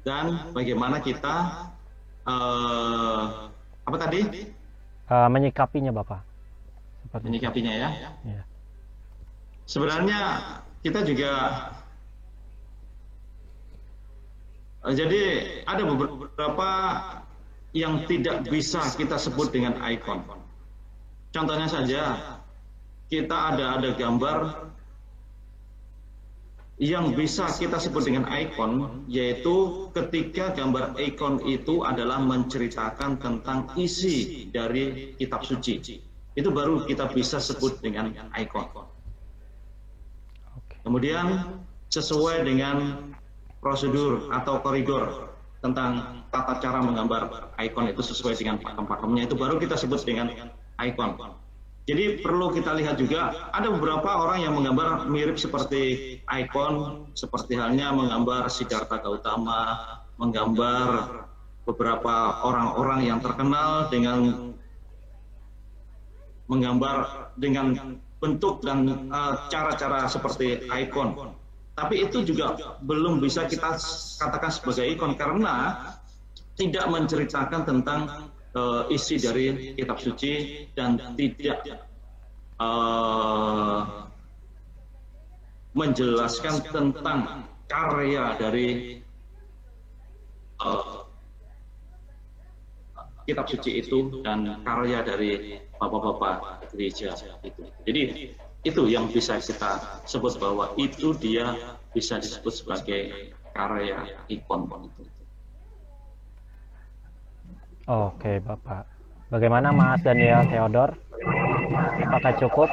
Dan bagaimana kita Apa tadi?
Menyikapinya Bapak. Seperti itu.
Menyikapinya ya.
Ya.
Sebenarnya kita juga jadi ada beberapa yang tidak bisa kita sebut dengan ikon. Contohnya saja, kita ada gambar yang bisa kita sebut dengan ikon, yaitu ketika gambar ikon itu adalah menceritakan tentang isi dari kitab suci. Itu baru kita bisa sebut dengan ikon. Kemudian sesuai dengan prosedur atau koridor tentang tata cara menggambar ikon itu sesuai dengan pakem-pakemnya, itu baru kita sebut dengan ikon. Jadi perlu kita lihat juga, ada beberapa orang yang menggambar mirip seperti ikon, seperti halnya menggambar Siddhartha Gautama, menggambar beberapa orang-orang yang terkenal dengan menggambar dengan bentuk dan cara-cara seperti ikon. Tapi itu juga belum bisa kita katakan sebagai ikon karena tidak menceritakan tentang isi dari kitab suci dan tidak menjelaskan tentang karya dari kitab suci itu dan karya dari bapak-bapak gereja itu. Jadi itu yang bisa kita sebut bahwa itu dia bisa disebut sebagai karya ikon.
Oke Bapak. Bagaimana Mas Daniel Theodor? Apakah cukup?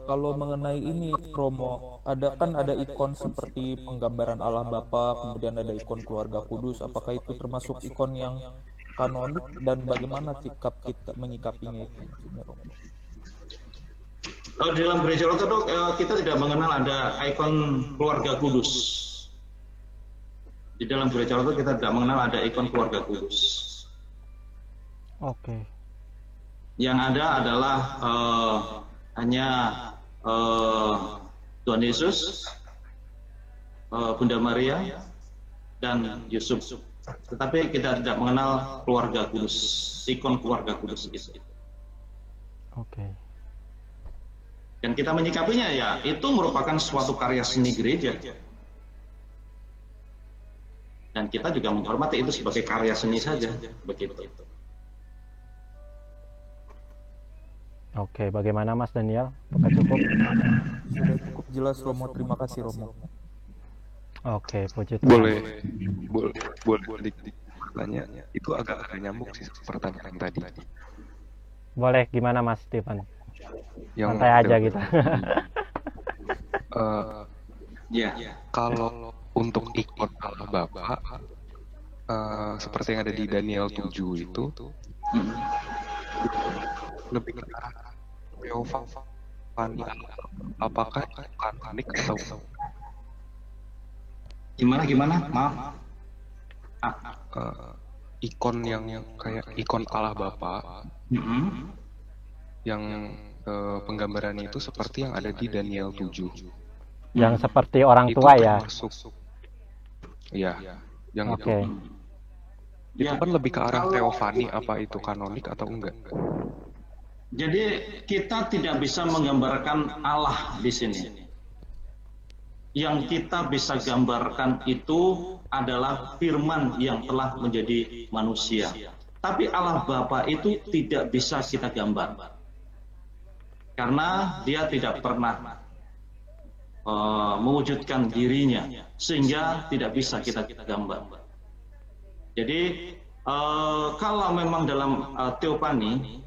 Kalau mengenai ini Romo, ada ikon seperti penggambaran Allah Bapa, kemudian ada ikon keluarga kudus. Apakah itu termasuk ikon yang kanonik dan bagaimana sikap kita menyikapinya itu?
Kalau di dalam gereja Ortodok kita tidak mengenal ada ikon keluarga kudus. Di dalam gereja Ortodok kita tidak mengenal ada ikon keluarga kudus.
Oke.
Yang ada adalah hanya Tuhan Yesus, Bunda Maria, dan Yusuf. Tetapi kita tidak mengenal keluarga kudus, ikon keluarga kudus itu.
Oke.
Dan kita menyikapinya ya, itu merupakan suatu karya seni gereja. Dan kita juga menghormati itu sebagai karya seni saja, begitu.
Oke, bagaimana Mas Daniel? Apakah cukup?
Sudah cukup jelas Romo, terima kasih Romo.
Oke, puji Tuhan.
Boleh tanya. Itu agak nyambung sih pertanyaan tadi.
Boleh, gimana Mas Stephen?
Yang
santai aja gitu.
Ya.
Kalau untuk ikon Allah Bapa, seperti yang ada di Daniel 7 itu, lebih ke arah teofani. Apakah itu kanonik atau
Gimana? Maaf.
Ikon yang kayak ikon Allah Bapa, yang penggambarannya itu seperti yang ada di Daniel 7.
Yang seperti orang tua ya.
Iya, yang
Oke.
itu kan lebih ke arah teofani. Apa itu kanonik atau enggak?
Jadi kita tidak bisa menggambarkan Allah di sini. Yang kita bisa gambarkan itu adalah firman yang telah menjadi manusia. Tapi Allah Bapa itu tidak bisa kita gambar. Karena dia tidak pernah mewujudkan dirinya, sehingga tidak bisa kita gambar. Jadi kalau memang dalam teofani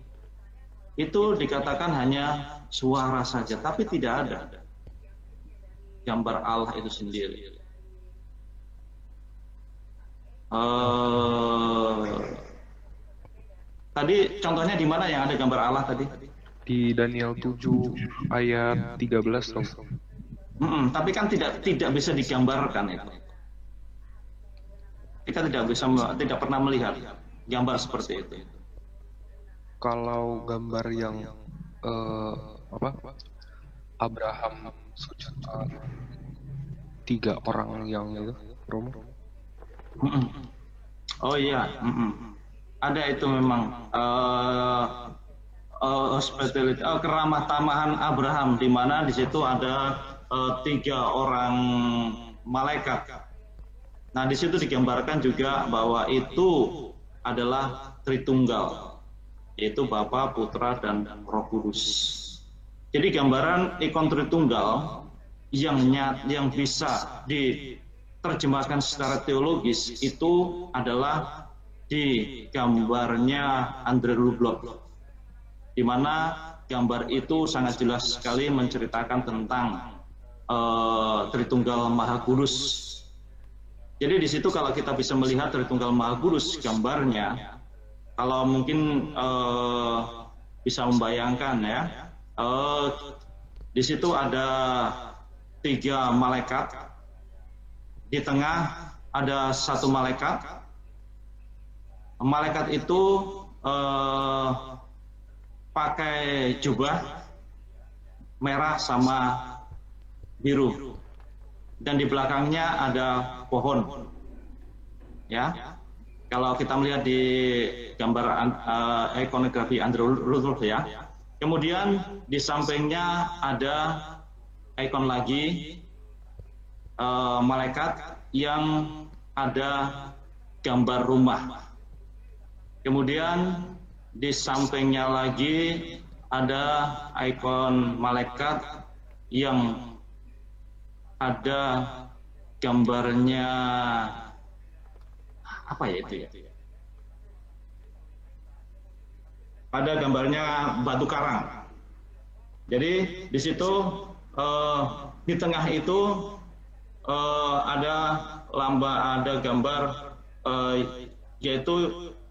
itu dikatakan hanya suara saja, tapi tidak ada gambar Allah itu sendiri. Tadi contohnya di mana yang ada gambar Allah tadi?
Di Daniel 7 ayat 13 dong.
Tapi kan tidak bisa digambarkan itu. Kita tidak pernah melihat gambar seperti itu.
Kalau gambar yang Abraham sujud 3 orang yang itu, Romo?
Oh iya, ada itu memang hospitality, keramah tamahan Abraham, di mana di situ ada 3 orang malaikat. Nah, di situ digambarkan juga bahwa itu adalah Tritunggal, yaitu Bapa, Putra, dan Roh Kudus. Jadi gambaran ikon Tritunggal yang bisa diterjemahkan secara teologis itu adalah di gambarnya André Rublev, di mana gambar itu sangat jelas sekali menceritakan tentang Tritunggal Maha Kudus. Jadi di situ kalau kita bisa melihat Tritunggal Maha Kudus gambarnya, kalau mungkin bisa membayangkan ya, di situ ada 3 malaikat, di tengah ada 1 malaikat. Malaikat itu pakai jubah merah sama biru, dan di belakangnya ada pohon. Ya, kalau kita melihat di gambar ikonografi André Rublev ya. Kemudian di sampingnya ada ikon lagi malaikat yang ada gambar rumah. Kemudian di sampingnya lagi ada ikon malaikat yang ada gambarnya apa ya itu ya? Ada gambarnya batu karang. Jadi di situ di tengah itu ada gambar yaitu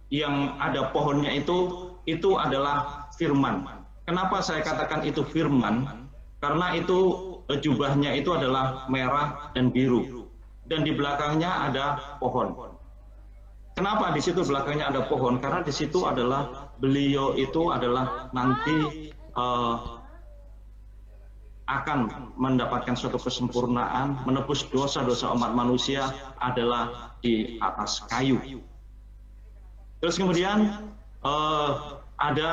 yang ada pohonnya itu adalah firman. Kenapa saya katakan itu firman? Karena itu jubahnya itu adalah merah dan biru, dan di belakangnya ada pohon. Kenapa di situ belakangnya ada pohon? Karena di situ adalah beliau itu adalah nanti akan mendapatkan suatu kesempurnaan, menebus dosa-dosa umat manusia adalah di atas kayu. Terus kemudian ada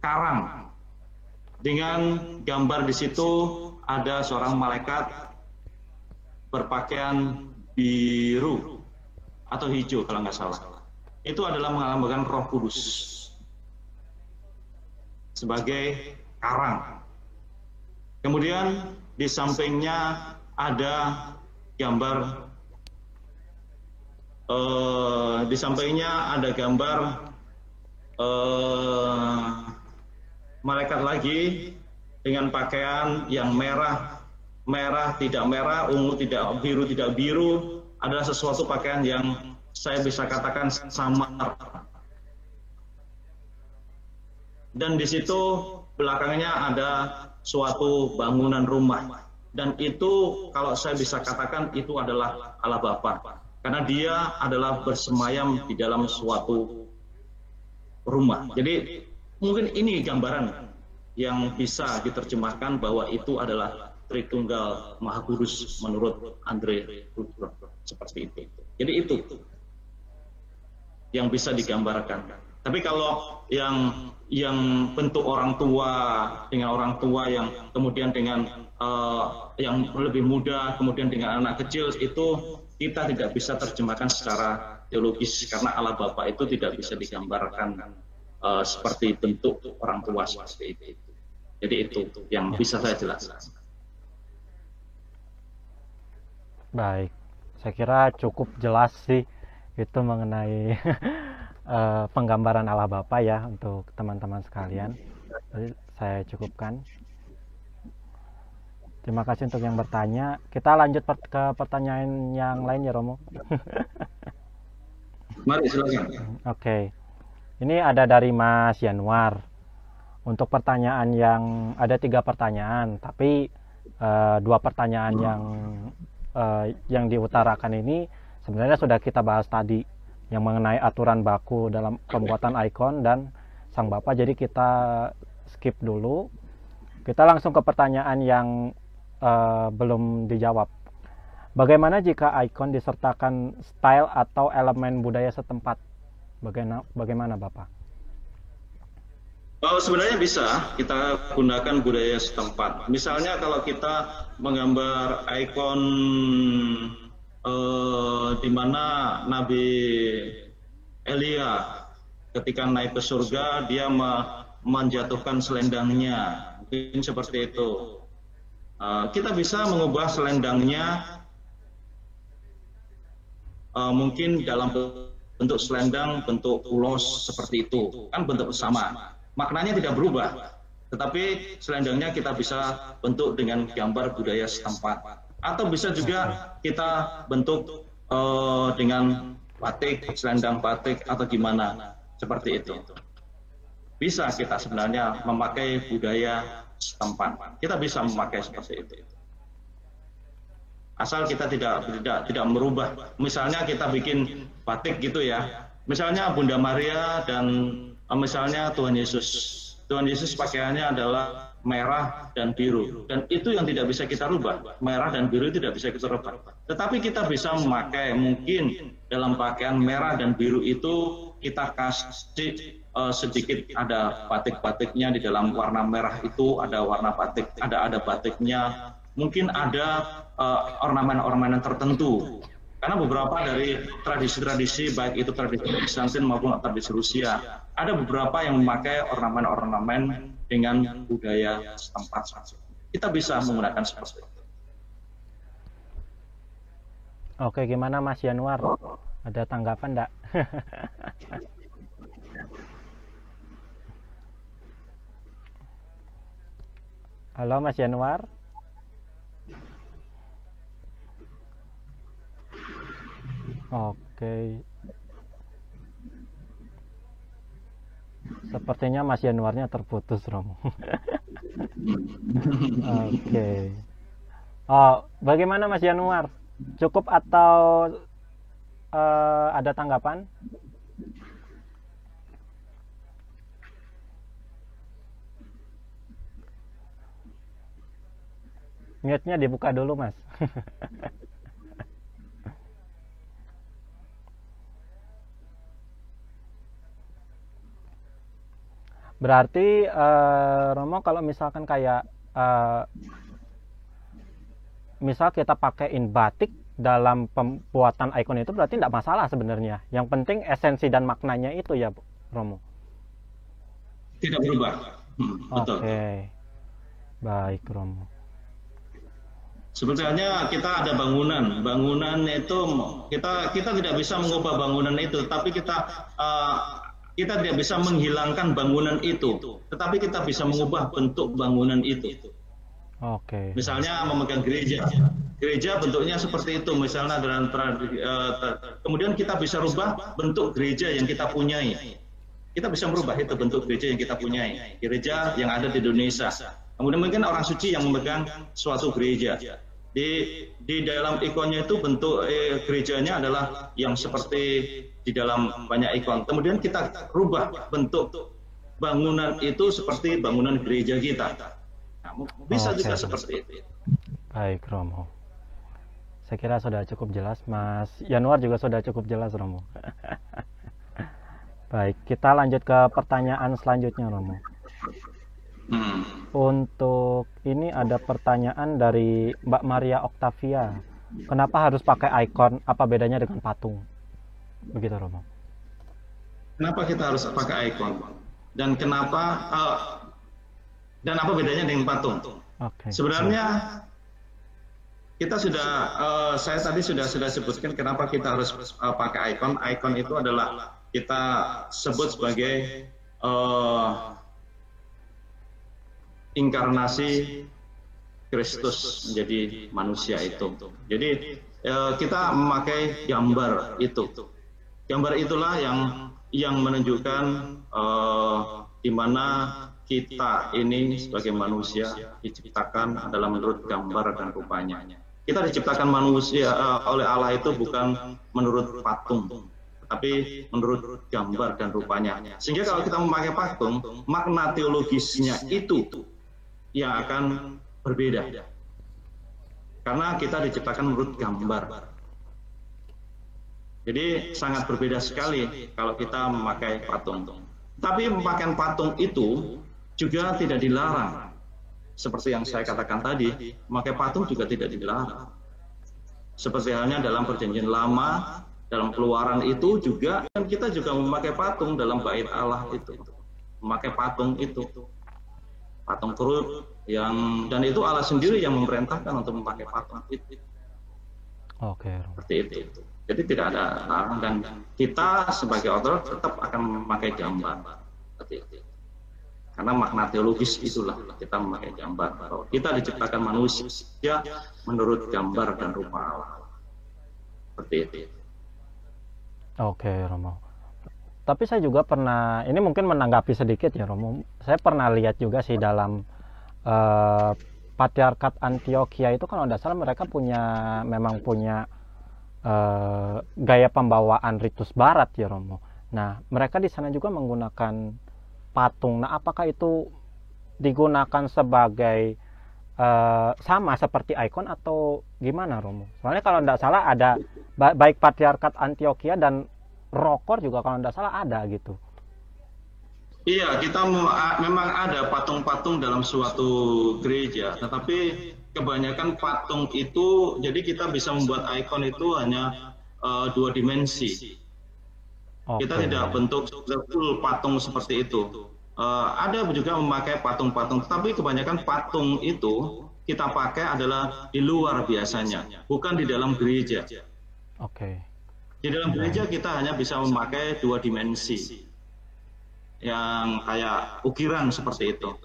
karang dengan gambar di situ ada seorang malaikat berpakaian biru atau hijau kalau nggak salah. Itu adalah melambangkan Roh Kudus sebagai karang. Kemudian di sampingnya ada gambar malaikat lagi dengan pakaian yang merah tidak merah, ungu tidak biru tidak biru, adalah sesuatu pakaian yang saya bisa katakan samar. Dan di situ belakangnya ada suatu bangunan rumah, dan itu kalau saya bisa katakan itu adalah Allah Bapa, karena dia adalah bersemayam di dalam suatu rumah. Jadi mungkin ini gambaran yang bisa diterjemahkan bahwa itu adalah Tritunggal Maha Kudus menurut André Rublev, seperti itu. Jadi itu yang bisa digambarkan. Tapi kalau yang bentuk orang tua dengan orang tua yang kemudian dengan yang lebih muda kemudian dengan anak kecil, itu kita tidak bisa terjemahkan secara teologis karena Allah Bapa itu tidak bisa digambarkan seperti bentuk orang tua seperti itu. Jadi itu yang bisa saya jelaskan.
Baik, saya kira cukup jelas sih itu mengenai penggambaran Allah Bapa ya untuk teman-teman sekalian. Jadi saya cukupkan. Terima kasih untuk yang bertanya. Kita lanjut ke pertanyaan yang lain ya, Romo.
Mari silakan.
Oke. Ini ada dari Mas Yanuar. Untuk pertanyaan ada 3 pertanyaan, tapi 2 pertanyaan yang diutarakan ini sebenarnya sudah kita bahas tadi, yang mengenai aturan baku dalam pembuatan ikon dan Sang Bapa. Jadi kita skip dulu. Kita langsung ke pertanyaan yang belum dijawab. Bagaimana jika ikon disertakan style atau elemen budaya setempat? Bagaimana Bapak?
Sebenarnya bisa kita gunakan budaya setempat. Misalnya kalau kita menggambar ikon di mana Nabi Elia ketika naik ke surga dia menjatuhkan selendangnya, mungkin seperti itu. Kita bisa mengubah selendangnya mungkin dalam bentuk selendang, bentuk ulos seperti itu, kan bentuk sama. Maknanya tidak berubah, tetapi selendangnya kita bisa bentuk dengan gambar budaya setempat. Atau bisa juga kita bentuk dengan batik, selendang batik atau gimana, seperti itu. Bisa kita sebenarnya memakai budaya setempat. Kita bisa memakai seperti itu. Asal kita tidak merubah. Misalnya kita bikin batik gitu ya. Misalnya Bunda Maria dan misalnya Tuhan Yesus. Tuhan Yesus pakaiannya adalah merah dan biru. Dan itu yang tidak bisa kita rubah. Merah dan biru tidak bisa kita rubah. Tetapi kita bisa memakai, mungkin dalam pakaian merah dan biru itu kita kasih sedikit ada batik-batiknya di dalam warna merah itu, ada warna batik, ada batiknya. Mungkin ada ornamen-ornamen tertentu. Karena beberapa dari tradisi-tradisi, baik itu tradisi Bizantin maupun tradisi Rusia, ada beberapa yang memakai ornamen-ornamen dengan budaya setempat. Kita bisa menggunakan seperti itu.
Oke, gimana Mas Yanuar? Ada tanggapan enggak? Halo Mas Yanuar? Oke. Sepertinya Mas Yanuarnya terputus, Romo. Oke. Oh, bagaimana Mas Yanuar? Cukup atau ada tanggapan? Mute-nya dibuka dulu, Mas. Berarti Romo, kalau misalkan kayak misal kita pakaiin batik dalam pembuatan ikon itu berarti tidak masalah sebenarnya. Yang penting esensi dan maknanya itu ya, Romo.
Tidak berubah. Betul.
Oke. Baik, Romo.
Sebetulnya kita ada bangunan itu kita tidak bisa mengubah bangunan itu, tapi kita tidak bisa menghilangkan bangunan itu, tetapi kita bisa mengubah bentuk bangunan itu.
Oke.
Misalnya memegang gereja bentuknya seperti itu, misalnya dalam kemudian kita bisa rubah bentuk gereja yang kita punyai. Kita bisa merubah itu bentuk gereja yang kita punyai, gereja yang ada di Indonesia. Kemudian mungkin orang suci yang memegang suatu gereja. Di dalam ikonnya itu bentuk gerejanya adalah yang seperti di dalam banyak ikon. Kemudian kita rubah bentuk bangunan itu seperti bangunan gereja kita. Nah, bisa juga seperti itu.
Baik, Romo. Saya kira sudah cukup jelas. Mas Yanuar juga sudah cukup jelas, Romo. Baik, kita lanjut ke pertanyaan selanjutnya, Romo. Untuk ini ada pertanyaan dari Mbak Maria Octavia. Kenapa harus pakai ikon? Apa bedanya dengan patung? Begitu, Romo.
Kenapa kita harus pakai ikon? Dan kenapa dan apa bedanya dengan patung?
Oke.
Sebenarnya kita saya tadi sudah sebutkan kenapa kita harus pakai ikon. Ikon itu adalah kita sebut sebagai inkarnasi Kristus menjadi manusia itu. Jadi kita memakai gambar itu. Gambar itulah yang menunjukkan di mana kita ini sebagai manusia diciptakan adalah menurut gambar dan rupanya. Kita diciptakan manusia oleh Allah itu bukan menurut patung, tapi menurut gambar dan rupanya. Sehingga kalau kita memakai patung, makna teologisnya itu yang akan berbeda. karena kita diciptakan menurut gambar. Jadi sangat berbeda sekali kalau kita memakai patung. Tapi pemakaian patung itu juga tidak dilarang. Seperti yang saya katakan tadi, memakai patung juga tidak dilarang. Seperti halnya dalam perjanjian lama, dalam keluaran itu juga, dan kita juga memakai patung dalam bait Allah itu. Memakai patung itu. Patung kerut, dan itu Allah sendiri yang memerintahkan untuk memakai patung itu.
Oke.
Seperti itu. Jadi tidak ada larang, dan kita sebagai Ortodoks tetap akan memakai gambar. Seperti itu. Karena makna teologis itulah kita memakai gambar. Bahwa kita diciptakan manusia menurut gambar dan rupa Allah. Seperti itu.
Oke, Romo. Tapi saya juga pernah, ini mungkin menanggapi sedikit ya, Romo. Saya pernah lihat juga sih dalam Patriarkat Antioquia itu, kalau tidak salah mereka memang punya gaya pembawaan ritus Barat ya, Romo. Nah, mereka di sana juga menggunakan patung. Nah, apakah itu digunakan sebagai sama seperti ikon atau gimana, Romo? Soalnya kalau tidak salah ada baik Patriarkat Antioquia dan Rokor juga kalau tidak salah ada gitu.
Iya, kita memang ada patung-patung dalam suatu gereja, tetapi kebanyakan patung itu, jadi kita bisa membuat ikon itu hanya 2 dimensi. Kita tidak bentuk full patung seperti itu. Ada juga memakai patung-patung, tapi kebanyakan patung itu kita pakai adalah di luar biasanya, bukan di dalam gereja.
Oke.
Di dalam gereja kita hanya bisa memakai 2 dimensi, yang kayak ukiran seperti itu.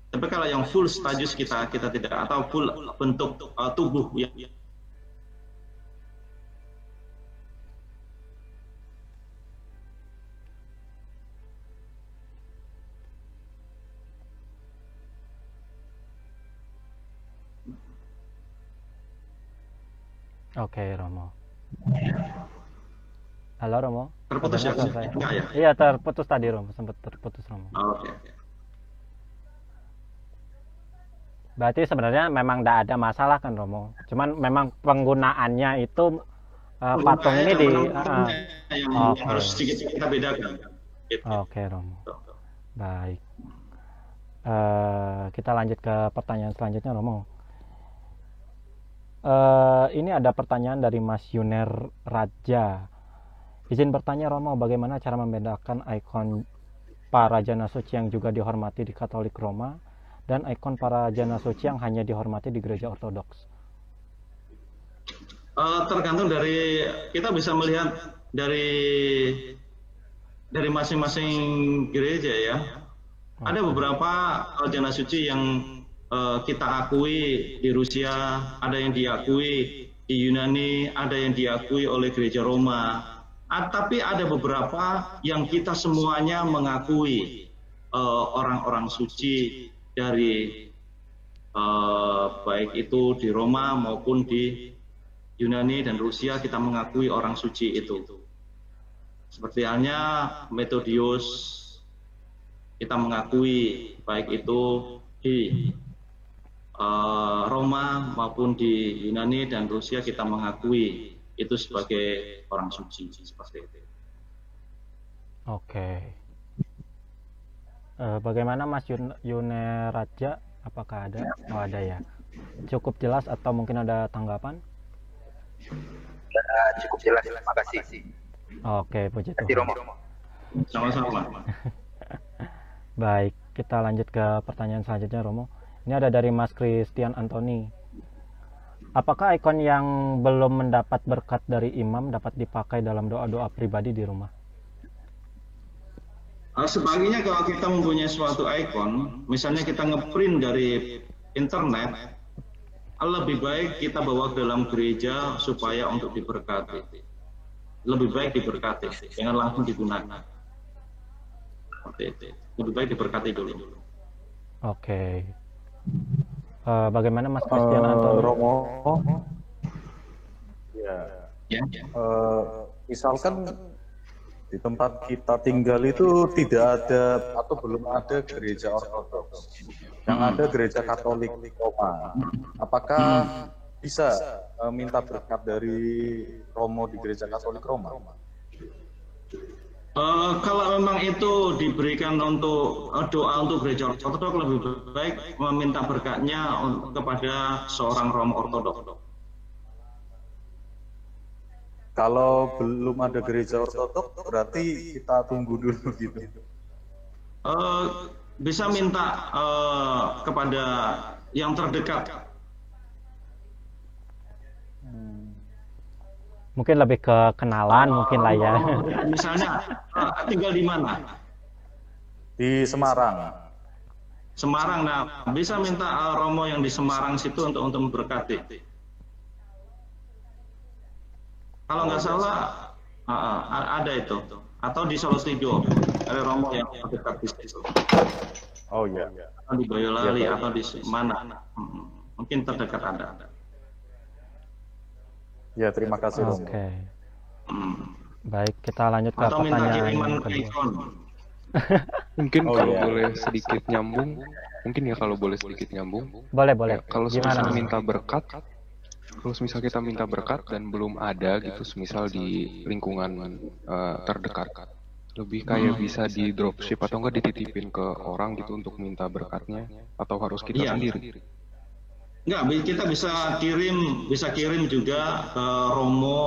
Tapi kalau yang full status kita tidak, atau full bentuk tubuh yang
Oke, Romo. Halo, Romo.
terputus ya? Enggak ya?
Iya, terputus tadi, Romo. Sempat terputus, Romo.
Oke.
Berarti sebenarnya memang tidak ada masalah kan, Romo? Cuman memang penggunaannya itu patung ini
yang harus sedikit kita bedakan.
Oke, Romo. Baik. Kita lanjut ke pertanyaan selanjutnya, Romo. Ini ada pertanyaan dari Mas Yuner Raja. Izin bertanya, Romo, bagaimana cara membedakan ikon para jana suci yang juga dihormati di Katolik Roma dan ikon para jana suci yang hanya dihormati di gereja Ortodoks?
Tergantung dari, kita bisa melihat dari masing-masing gereja ya. Ada beberapa jana suci yang kita akui di Rusia, ada yang diakui di Yunani, ada yang diakui oleh gereja Roma. Tapi ada beberapa yang kita semuanya mengakui orang-orang suci dari baik itu di Roma maupun di Yunani dan Rusia, kita mengakui orang suci itu. Seperti halnya Methodius, kita mengakui baik itu di Roma maupun di Yunani dan Rusia, kita mengakui itu sebagai orang suci, seperti itu.
Oke. Bagaimana Mas Yuner Raja? Apakah ada? Oh, ada ya. Cukup jelas atau mungkin ada tanggapan?
Cukup jelas, terima kasih.
Oke, puji
Terima kasih,
Tuhan.
Romo.
Sama-sama.
Baik, kita lanjut ke pertanyaan selanjutnya, Romo. Ini ada dari Mas Christian Anthony. Apakah ikon yang belum mendapat berkat dari imam dapat dipakai dalam doa-doa pribadi di rumah?
Sebaliknya, kalau kita mempunyai suatu ikon, misalnya kita ngeprint dari internet, lebih baik kita bawa ke dalam gereja supaya untuk diberkati. Lebih baik diberkati, jangan langsung digunakan. Seperti itu. Lebih baik diberkati dulu.
Oke. Bagaimana Mas Christian Anthony?
Romo, ya,
Ya.
misalkan di tempat kita tinggal itu tidak ada atau belum ada gereja Ortodoks, yang ada gereja Katolik Roma. Apakah bisa minta berkat dari Romo di Gereja Katolik Roma?
Kalau memang itu diberikan untuk doa untuk gereja ortodok, lebih baik meminta berkatnya kepada seorang Romo ortodok.
Kalau belum ada gereja ortodok, berarti kita tunggu dulu gitu.
Bisa minta kepada yang terdekat.
Mungkin lebih ke kenalan mungkin lah ya.
Misalnya tinggal di mana?
Di Semarang.
Semarang. Nah, bisa minta Romo yang di Semarang situ untuk memberkati. Kalau nggak salah ada itu. Atau di Solotigo ada Romo yang terdekat di situ.
Oh iya.
Atau di Boyolali atau di mana? Mungkin terdekat ada.
Ya, terima kasih Romo.
Oke. Baik, kita lanjut ke
Atau minta
pertanyaan
kiriman
yang kedua.
ikon.
Mungkin
Oh,
kalau
iya.
boleh sedikit nyambung, mungkin ya kalau boleh sedikit nyambung.
Boleh,
Ya,
boleh.
kalau
Gimana?
semisal minta berkat, kalau semisal kita minta berkat dan belum ada gitu, semisal di lingkungan terdekat, lebih kayak bisa di dropship atau enggak dititipin ke orang gitu untuk minta berkatnya, atau harus kita
Iya.
sendiri?
Enggak, kita bisa kirim juga ke Romo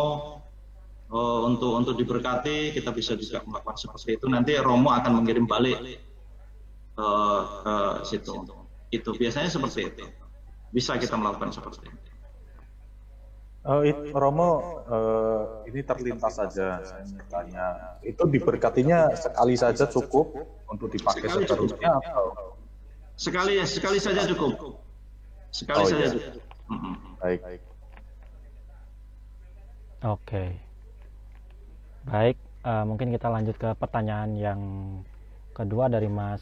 untuk diberkati. Kita bisa juga melakukan seperti itu. Nanti Romo akan mengirim balik ke situ. Itu biasanya seperti itu. Bisa kita melakukan seperti itu.
Romo, ini terlintas saja saya ingin tanya. Itu diberkatinya sekali saja cukup untuk dipakai
Sekali
seterusnya atau?
Sekali saja cukup. Sekali
Oh,
saja
iya.
cukup.
Baik.
Oke. Baik, mungkin kita lanjut ke pertanyaan yang kedua dari Mas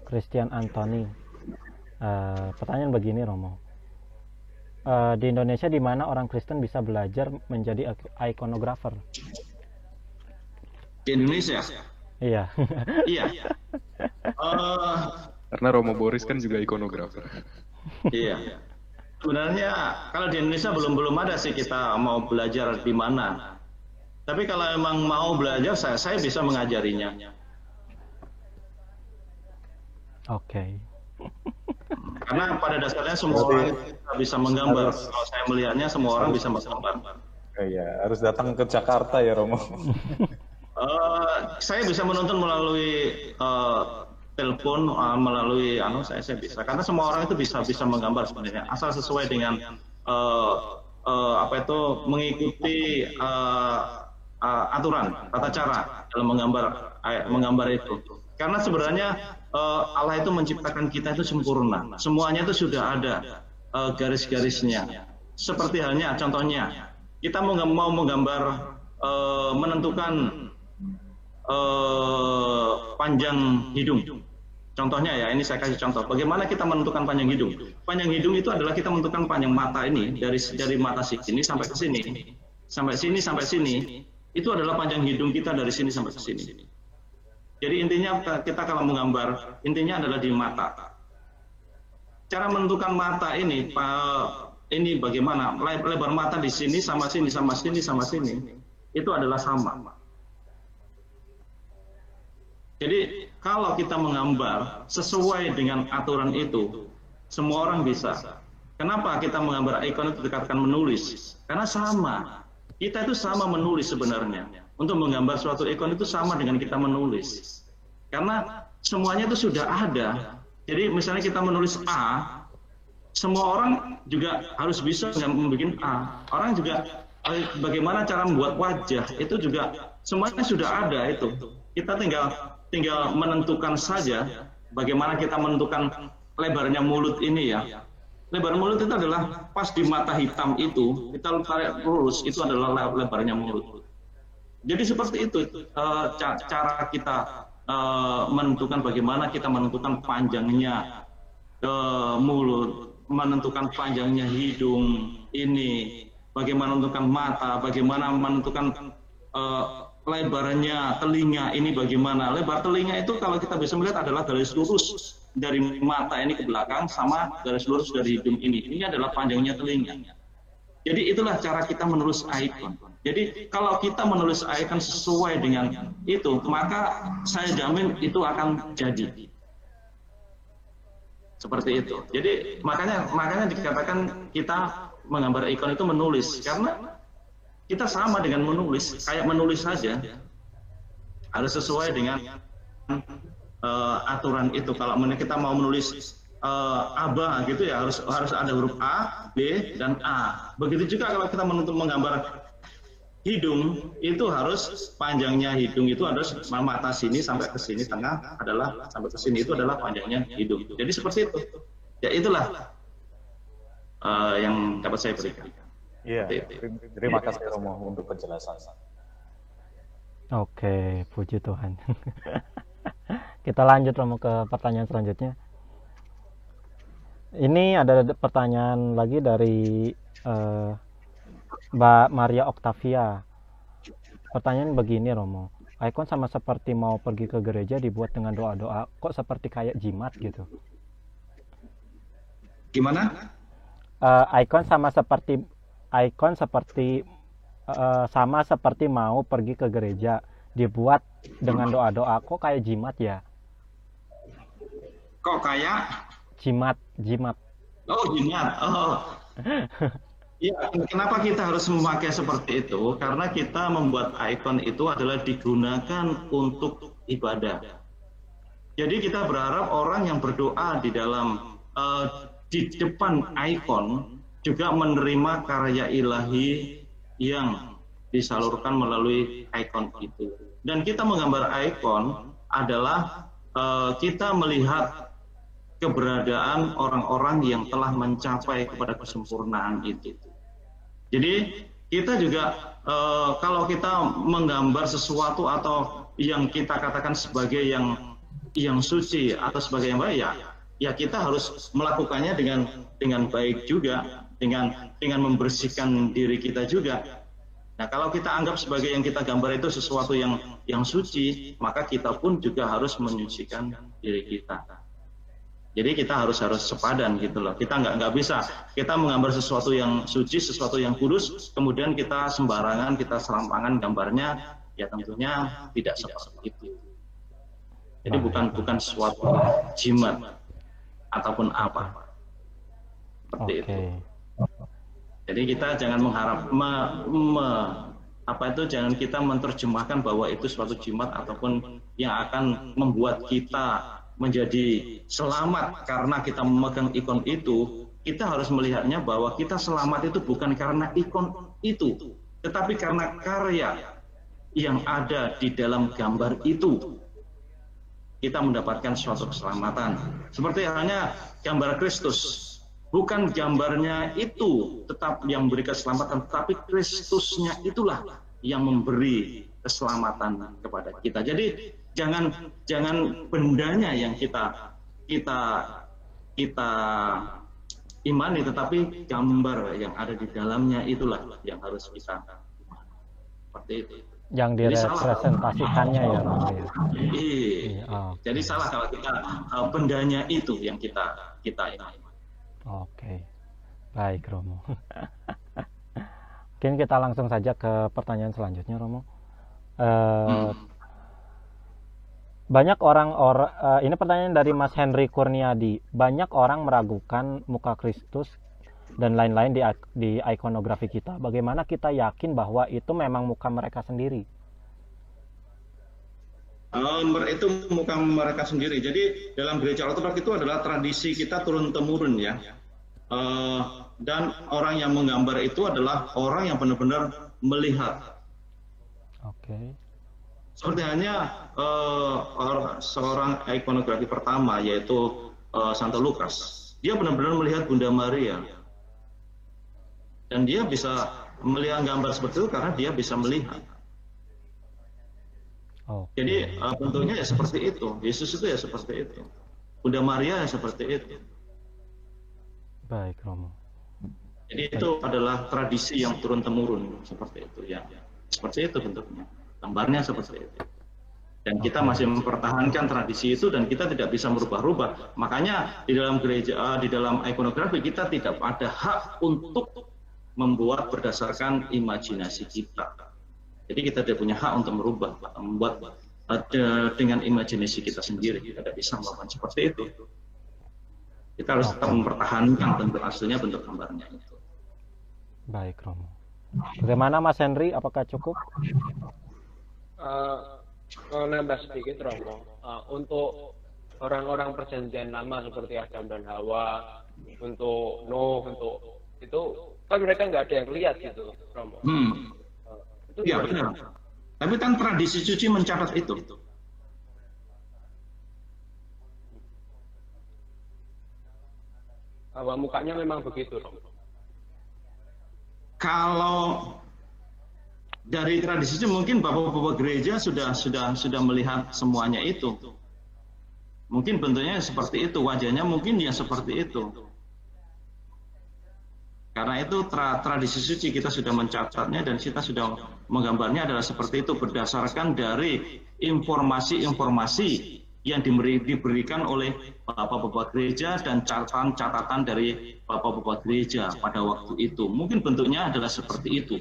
Christian Anthony. Pertanyaan begini, Romo. Di Indonesia di mana orang Kristen bisa belajar menjadi ikonografer?
Di Indonesia?
Iya.
Iya.
Karena Romo Boris kan juga ikonografer.
Iya. Sebenarnya kalau di Indonesia belum ada sih kita mau belajar di mana. Tapi kalau emang mau belajar, saya bisa mengajarinya.
Oke.
Karena pada dasarnya semua orang bisa menggambar. Kalau saya melihatnya semua orang bisa menggambar.
Iya, harus datang ke Jakarta ya Romo.
Saya bisa menuntun melalui telepon, melalui saya bisa. Karena semua orang itu bisa menggambar sebenarnya, asal sesuai dengan mengikuti aturan, tata cara dalam menggambar itu. Karena sebenarnya Allah itu menciptakan kita itu sempurna. Semuanya itu sudah ada garis-garisnya. Seperti halnya, contohnya, kita mau menggambar, menentukan panjang hidung. Contohnya ya, ini saya kasih contoh. Bagaimana kita menentukan panjang hidung? Panjang hidung itu adalah kita menentukan panjang mata ini dari mata sini sampai ke sini, sampai sini. Itu adalah panjang hidung kita dari sini sampai ke sini. Jadi intinya kita kalau menggambar, intinya adalah di mata. Cara menentukan mata ini bagaimana? Lebar mata di sini sama sini sama sini sama sini. Itu adalah sama. Jadi kalau kita menggambar sesuai dengan aturan itu, semua orang bisa. Kenapa kita menggambar ikon itu dikatakan menulis? Karena sama. Kita itu sama menulis sebenarnya. Untuk menggambar suatu ikon itu sama dengan kita menulis. Karena semuanya itu sudah ada. Jadi misalnya kita menulis A, semua orang juga harus bisa membuat A. Orang juga bagaimana cara membuat wajah, itu juga semuanya sudah ada itu. Kita tinggal menentukan saja bagaimana kita menentukan lebarnya mulut ini ya. Lebar mulut itu adalah pas di mata hitam itu, kita tarik lurus, itu adalah lebarnya mulut. Jadi seperti itu cara kita menentukan bagaimana kita menentukan panjangnya mulut, menentukan panjangnya hidung ini, bagaimana menentukan mata, bagaimana menentukan lebarnya telinga ini bagaimana. Lebar telinga itu kalau kita bisa melihat adalah garis lurus dari mata ini ke belakang sama garis lurus dari hidung ini. Ini adalah panjangnya telinga. Jadi itulah cara kita menulis ikon. Jadi kalau kita menulis ikon sesuai dengan itu, maka saya jamin itu akan jadi. Seperti itu. Jadi makanya dikatakan kita menggambar ikon itu menulis, karena kita sama dengan menulis, kayak menulis saja. Harus sesuai dengan aturan itu. Kalau kita mau menulis aba gitu ya, harus ada huruf A, B, dan A. Begitu juga kalau kita menggambar hidung, itu harus panjangnya hidung itu harus mata sini sampai ke sini, tengah adalah sampai ke sini, itu adalah panjangnya hidung. Jadi seperti itu. Ya itulah yang dapat saya berikan.
Iya, terima kasih Romo untuk penjelasan.
Oke, puji Tuhan. Kita lanjut Romo ke pertanyaan selanjutnya. Ini ada pertanyaan lagi dari Mbak Maria Octavia. Pertanyaan begini Romo, ikon sama seperti mau pergi ke gereja dibuat dengan doa-doa, kok seperti kayak jimat gitu?
Gimana?
Ikon sama seperti mau pergi ke gereja dibuat dengan doa-doa, kok kayak jimat ya?
Kok kayak
jimat?
Oh, jimat. Oh. Ya, kenapa kita harus memakai seperti itu? Karena kita membuat ikon itu adalah digunakan untuk ibadah. Jadi kita berharap orang yang berdoa di depan ikon juga menerima karya ilahi yang disalurkan melalui ikon itu. Dan kita menggambar ikon adalah kita melihat keberadaan orang-orang yang telah mencapai kepada kesempurnaan itu. Jadi kita juga kalau kita menggambar sesuatu atau yang kita katakan sebagai yang suci atau sebagai yang baik, ya kita harus melakukannya dengan baik juga, dengan membersihkan diri kita juga. Nah, kalau kita anggap sebagai yang kita gambar itu sesuatu yang suci, maka kita pun juga harus menyucikan diri kita. Jadi kita harus sepadan gitu loh. Kita nggak bisa kita menggambar sesuatu yang suci, sesuatu yang kudus, kemudian kita sembarangan, kita serampangan gambarnya, ya tentunya tidak seperti itu. Jadi bukan suatu jimat ataupun apa seperti itu. Jadi kita jangan mengharap jangan kita menerjemahkan bahwa itu suatu jimat ataupun yang akan membuat kita menjadi selamat karena kita memegang ikon itu. Kita harus melihatnya bahwa kita selamat itu bukan karena ikon itu, tetapi karena karya yang ada di dalam gambar itu. Kita mendapatkan suatu keselamatan. Seperti halnya gambar Kristus, bukan gambarnya itu tetap yang memberi keselamatan, tetapi Kristusnya itulah yang memberi keselamatan kepada kita. Jadi jangan bendanya yang kita imani, tetapi gambar yang ada di dalamnya itulah yang harus kita imani. Seperti itu.
Yang direpresentasikannya ya.
Iya. Jadi salah kalau kita bendanya itu yang kita imani.
Oke. Baik Romo. Mungkin kita langsung saja ke pertanyaan selanjutnya Romo. Banyak ini pertanyaan dari Mas Henry Kurniadi. Banyak orang meragukan muka Kristus dan lain-lain di ikonografi kita. Bagaimana kita yakin bahwa itu memang muka mereka sendiri?
Itu muka mereka sendiri. Jadi dalam gereja Ortodok itu adalah tradisi kita turun-temurun ya. Dan orang yang menggambar itu adalah orang yang benar-benar melihat.
Oke.
Seperti hanya seorang ikonografi pertama, yaitu Santo Lukas. Dia benar-benar melihat Bunda Maria. Dan dia bisa melihat gambar seperti itu karena dia bisa melihat. Jadi bentuknya ya seperti itu. Yesus itu ya seperti itu. Bunda Maria ya seperti itu.
Baik, Romo.
Jadi itu adalah tradisi yang turun-temurun seperti itu ya. Seperti itu bentuknya. Gambarnya seperti itu. Dan kita masih mempertahankan tradisi itu dan kita tidak bisa merubah-rubah. Makanya di dalam gereja, di dalam ikonografi kita tidak ada hak untuk membuat berdasarkan imajinasi kita. Jadi kita tidak punya hak untuk merubah, membuat dengan imajinasi kita sendiri. Kita tidak bisa melakukan seperti itu. Kita harus tetap mempertahankan bentuk aslinya, bentuk gambarnya itu.
Baik, Romo. Bagaimana Mas Henry? Apakah cukup?
Nambah sedikit, Romo. Untuk orang-orang perjanjian lama seperti Adam dan Hawa, untuk Nuh, untuk itu kan mereka nggak ada yang lihat gitu, Romo. Itu
Iya benar. Tapi kan tradisi suci mencatat itu.
Bahwa mukanya memang begitu, Romo.
Kalau dari tradisi mungkin bapak-bapak gereja sudah melihat semuanya itu. Mungkin bentuknya seperti itu, wajahnya mungkin ya seperti itu. Karena itu tradisi suci kita sudah mencatatnya dan kita sudah menggambarnya adalah seperti itu berdasarkan dari informasi-informasi yang diberikan oleh bapak-bapak gereja dan catatan-catatan dari bapak-bapak gereja pada waktu itu. Mungkin bentuknya adalah seperti itu.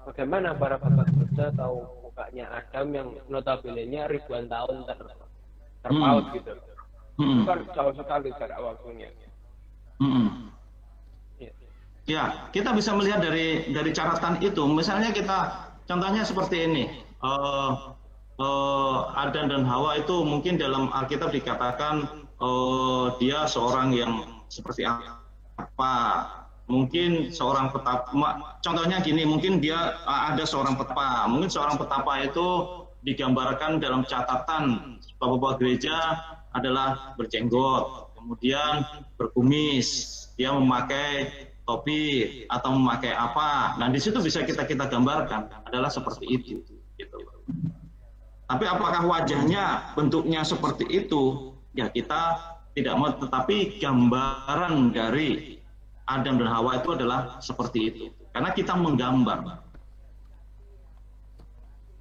Bagaimana para bapak gereja tahu mukanya Adam yang notabene-nya ribuan tahun terpaut gitu? Itu kan jauh sekali jarak waktunya.
Ya, kita bisa melihat dari catatan itu. Misalnya contohnya seperti ini. Adam dan Hawa itu mungkin dalam Alkitab dikatakan dia seorang yang seperti apa. Mungkin seorang petapa. Contohnya gini, mungkin dia ada seorang petapa. Mungkin seorang petapa itu digambarkan dalam catatan bapak-bapak gereja adalah berjenggot, kemudian berkumis, dia memakai topi atau memakai apa. Nah, di situ bisa kita gambarkan adalah seperti itu. Gitu. Tapi apakah wajahnya bentuknya seperti itu? Ya kita tidak mau. Tetapi gambaran dari Adam dan Hawa itu adalah seperti itu. Karena kita menggambar.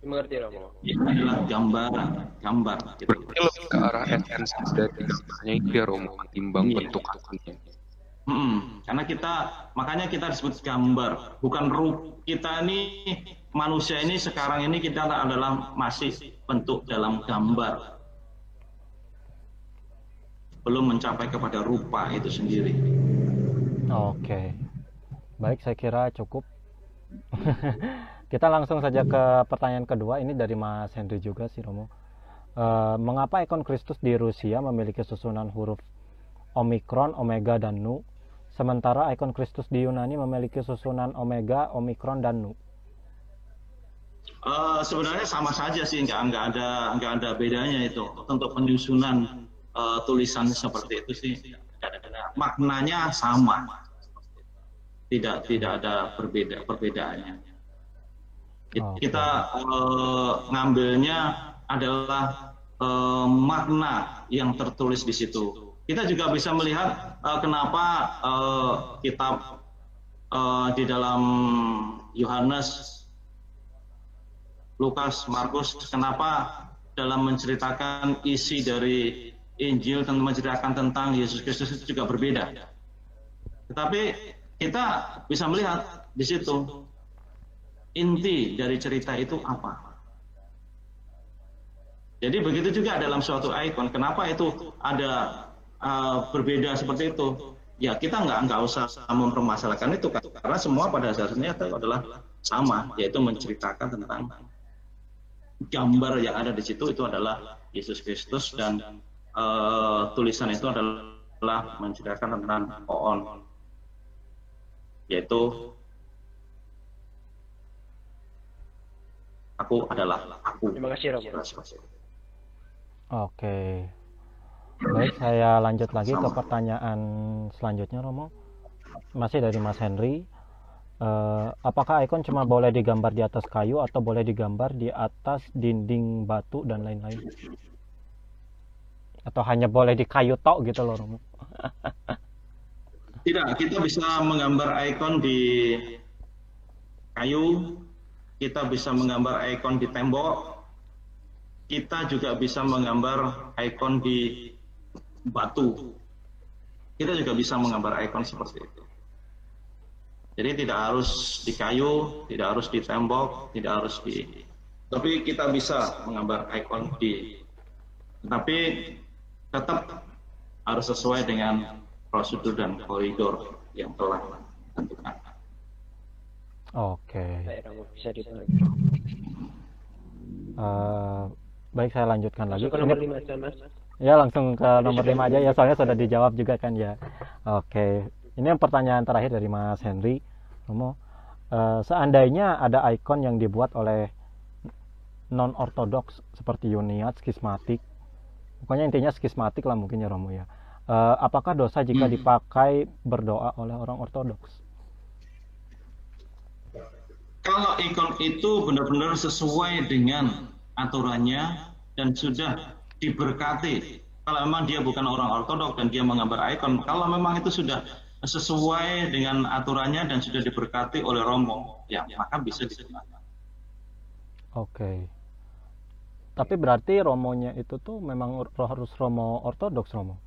Mengerti, Romo?
Itu adalah gambar. Gitu.
Berarti lebih ke arah esensi dari gambarnya itu ya, Romo, ketimbang bentuk aslinya.
Karena makanya kita disebut gambar, bukan kita ini manusia ini sekarang ini kita adalah masih bentuk dalam gambar, belum mencapai kepada rupa itu sendiri.
Oke, baik, saya kira cukup. Kita langsung saja ke pertanyaan kedua. Ini dari Mas Henry juga sih, Romo. Mengapa ikon Kristus di Rusia memiliki susunan huruf Omikron, Omega, dan Nu, sementara ikon Kristus di Yunani memiliki susunan Omega, Omikron, dan Nu?
Sebenarnya sama saja sih, nggak ada bedanya itu untuk penyusunan tulisan seperti itu sih. Maknanya sama, tidak ada perbedaannya. Kita ngambilnya adalah makna yang tertulis di situ. Kita juga bisa melihat kenapa kitab di dalam Yohanes, Lukas, Markus, kenapa dalam menceritakan isi dari Injil dan menceritakan tentang Yesus Kristus itu juga berbeda. Tetapi kita bisa melihat di situ inti dari cerita itu apa. Jadi begitu juga dalam suatu ikon. Kenapa itu ada berbeda seperti itu? Ya kita nggak usah mempermasalahkan itu karena semua pada dasarnya itu adalah sama, yaitu menceritakan tentang gambar yang ada di situ itu adalah Yesus Kristus dan tulisan itu adalah menceritakan tentang Oon, yaitu aku adalah aku.
Terima kasih, Romo.
Oke. Baik, saya lanjut lagi ke pertanyaan selanjutnya, Romo. Masih dari Mas Henry. Apakah ikon cuma boleh digambar di atas kayu atau boleh digambar di atas dinding batu dan lain-lain? Atau hanya boleh di kayu tok gitu loh, Romo?
Tidak, kita bisa menggambar ikon di kayu, kita bisa menggambar ikon di tembok, kita juga bisa menggambar ikon di batu. kita juga bisa menggambar ikon seperti itu. Jadi tidak harus di kayu, tidak harus di tembok, tidak harus di, tapi kita bisa menggambar ikon tetapi tetap harus sesuai dengan prosedur dan koridor yang telah ditentukan.
Oke.
Baik, Romo, bisa dibantu.
Baik, saya lanjutkan lagi.
Masuk ke nomor 5 aja, Mas.
Ya, langsung ke nomor 5 aja ya, soalnya sudah dijawab juga kan ya. Oke. Ini yang pertanyaan terakhir dari Mas Henry. Romo, seandainya ada ikon yang dibuat oleh non-ortodoks seperti Yuniat, skismatik, pokoknya intinya skismatik lah mungkin ya Romo ya. Apakah dosa jika dipakai berdoa oleh orang ortodoks?
Kalau ikon itu benar-benar sesuai dengan aturannya dan sudah diberkati. Kalau memang dia bukan orang ortodoks dan dia menggambar ikon, kalau memang itu sudah sesuai dengan aturannya dan sudah diberkati oleh Romo, ya maka bisa digunakan.
Oke. Tapi berarti Romonya itu tuh memang harus Romo ortodoks, Romo?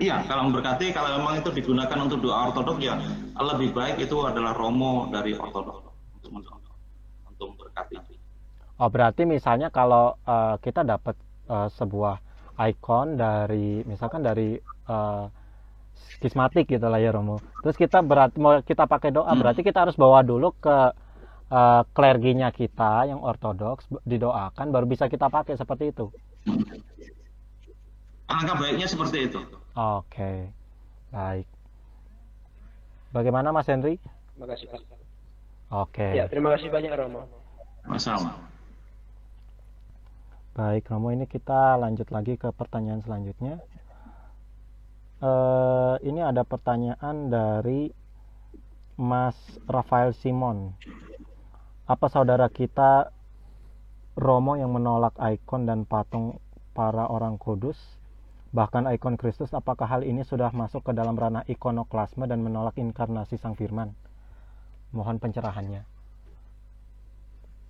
Iya, kalau memberkati, kalau memang itu digunakan untuk doa ortodoks, ya lebih baik itu adalah Romo dari ortodoks untuk memberkati.
Oh, berarti misalnya kalau kita dapat sebuah ikon dari, misalkan dari skismatik gitu lah ya Romo. Terus kita mau kita pakai doa, berarti kita harus bawa dulu ke klerginya kita yang ortodoks, didoakan baru bisa kita pakai seperti itu.
Alangkah baiknya seperti itu.
Oke. Baik. Bagaimana Mas Henry?
Terima kasih, Pak.
Oke.
Ya, terima kasih banyak, Romo.
Masalah.
Baik, Romo, ini kita lanjut lagi ke pertanyaan selanjutnya. Ini ada pertanyaan dari Mas Rafael Simon. Apa saudara kita Romo yang menolak ikon dan patung para orang kudus, bahkan ikon Kristus, apakah hal ini sudah masuk ke dalam ranah ikonoklasme dan menolak inkarnasi Sang Firman? Mohon pencerahannya.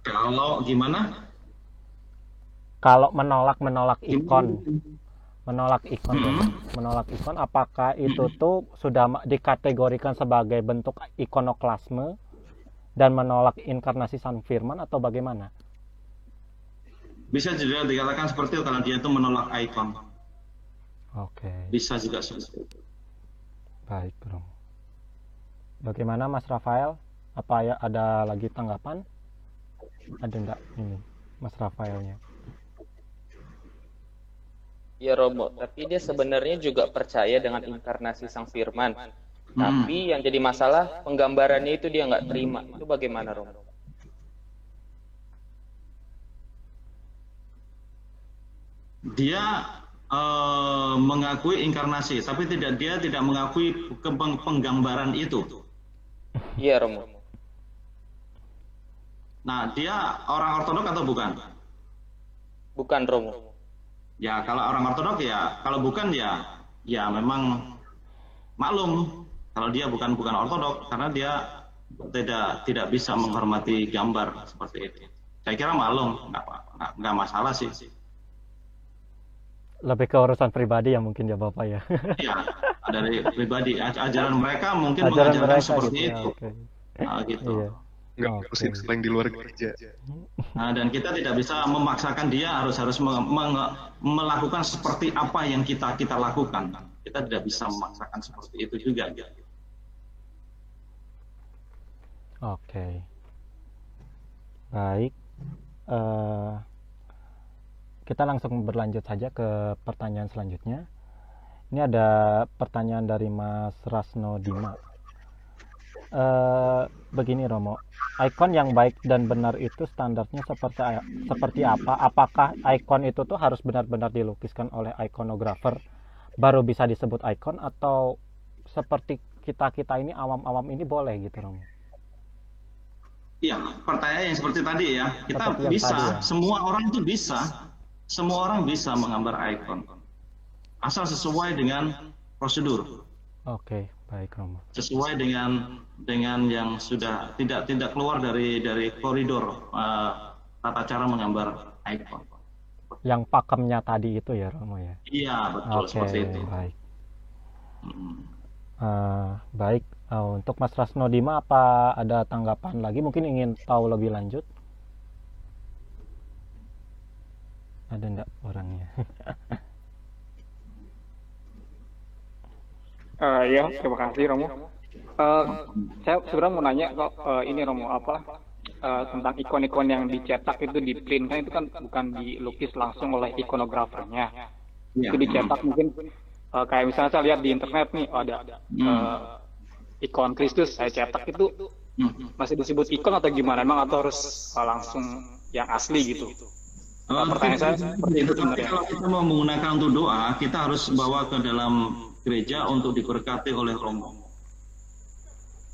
Kalau gimana?
Kalau menolak ikon. Menolak ikon, apakah itu tuh sudah dikategorikan sebagai bentuk ikonoklasme dan menolak inkarnasi Sang Firman atau bagaimana?
Bisa juga dikatakan seperti itu kalau dia itu menolak ikon.
Oke.
Bisa juga seperti itu.
Baik, Bro. Bagaimana Mas Rafael? Apa ya ada lagi tanggapan? Ada enggak ini Mas Rafaelnya?
Ya Romo, tapi dia sebenarnya juga percaya dengan inkarnasi Sang Firman. Tapi yang jadi masalah penggambarannya itu dia nggak terima. Itu bagaimana Romo?
Dia mengakui inkarnasi, tapi dia tidak mengakui penggambaran itu.
Iya Romo.
Nah, dia orang ortodoks atau bukan?
Bukan Romo.
Ya, kalau orang ortodoks ya, kalau bukan ya memang maklum kalau dia bukan ortodoks karena dia tidak bisa menghormati gambar seperti itu. Saya kira maklum, nggak masalah sih.
Lebih ke urusan pribadi ya mungkin ya Bapak ya.
Iya, dari pribadi ajaran mereka mungkin mengajarkan seperti itu.
Okay.
Nah, gitu.
Iya.
Nggak ngurusin selain di luar gereja.
Nah, dan kita tidak bisa memaksakan dia harus melakukan seperti apa yang kita lakukan. Kita tidak bisa memaksakan seperti itu juga.
Oke. Baik. Kita langsung berlanjut saja ke pertanyaan selanjutnya. Ini ada pertanyaan dari Mas Rasno Dima. Begini Romo, ikon yang baik dan benar itu standarnya seperti apa? Apakah ikon itu tuh harus benar-benar dilukiskan oleh ikonografer baru bisa disebut ikon, atau seperti kita ini awam-awam ini boleh gitu Romo?
Iya, pertanyaan yang seperti tadi ya. Kita bisa,
tadi, ya.
Semua orang bisa menggambar ikon, asal sesuai dengan prosedur.
Oke, baik Romo.
Sesuai dengan yang sudah tidak keluar dari koridor tata cara menggambar ikon.
Yang pakemnya tadi itu ya Romo ya.
Iya, betul.
Oke,
Seperti itu.
baik. Baik, untuk Mas Rasnodima apa ada tanggapan lagi? Mungkin ingin tahu lebih lanjut? Ada enggak orangnya?
Ya, terima kasih Romo. Saya sebenarnya mau nanya kok ini Romo tentang ikon-ikon yang dicetak itu di print kan itu kan bukan dilukis langsung oleh ikonografernya.
Ya.
Itu dicetak mungkin kayak misalnya saya lihat di internet nih ada ikon Kristus saya cetak itu masih disebut ikon atau gimana? Emang atau harus langsung yang asli gitu? Pertanyaan saya seperti itu sebenarnya.
Kalau kita mau menggunakan untuk doa, kita harus bawa ke dalam gereja untuk diberkati oleh romo.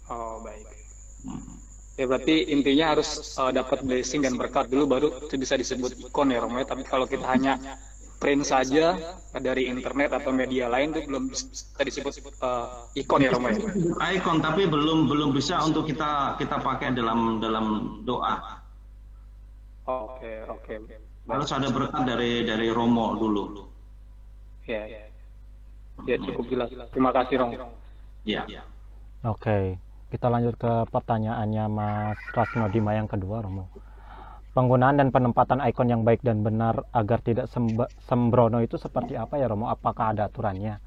Oh baik. Ya berarti intinya harus dapat blessing dan berkat dulu baru itu bisa disebut ikon ya Romo. Tapi kalau kita hanya print saja dari internet atau media lain itu belum bisa disebut ikon ya Romo.
Ikon tapi belum bisa untuk kita pakai dalam doa.
Oke.
Harus ada berkat dari romo dulu.
Ya cukup jelas. Terima kasih Romo.
Ya.
Oke, kita lanjut ke pertanyaannya Mas Rasnodima yang kedua, Romo. Penggunaan dan penempatan ikon yang baik dan benar agar tidak sembrono itu seperti apa ya, Romo? Apakah ada aturannya?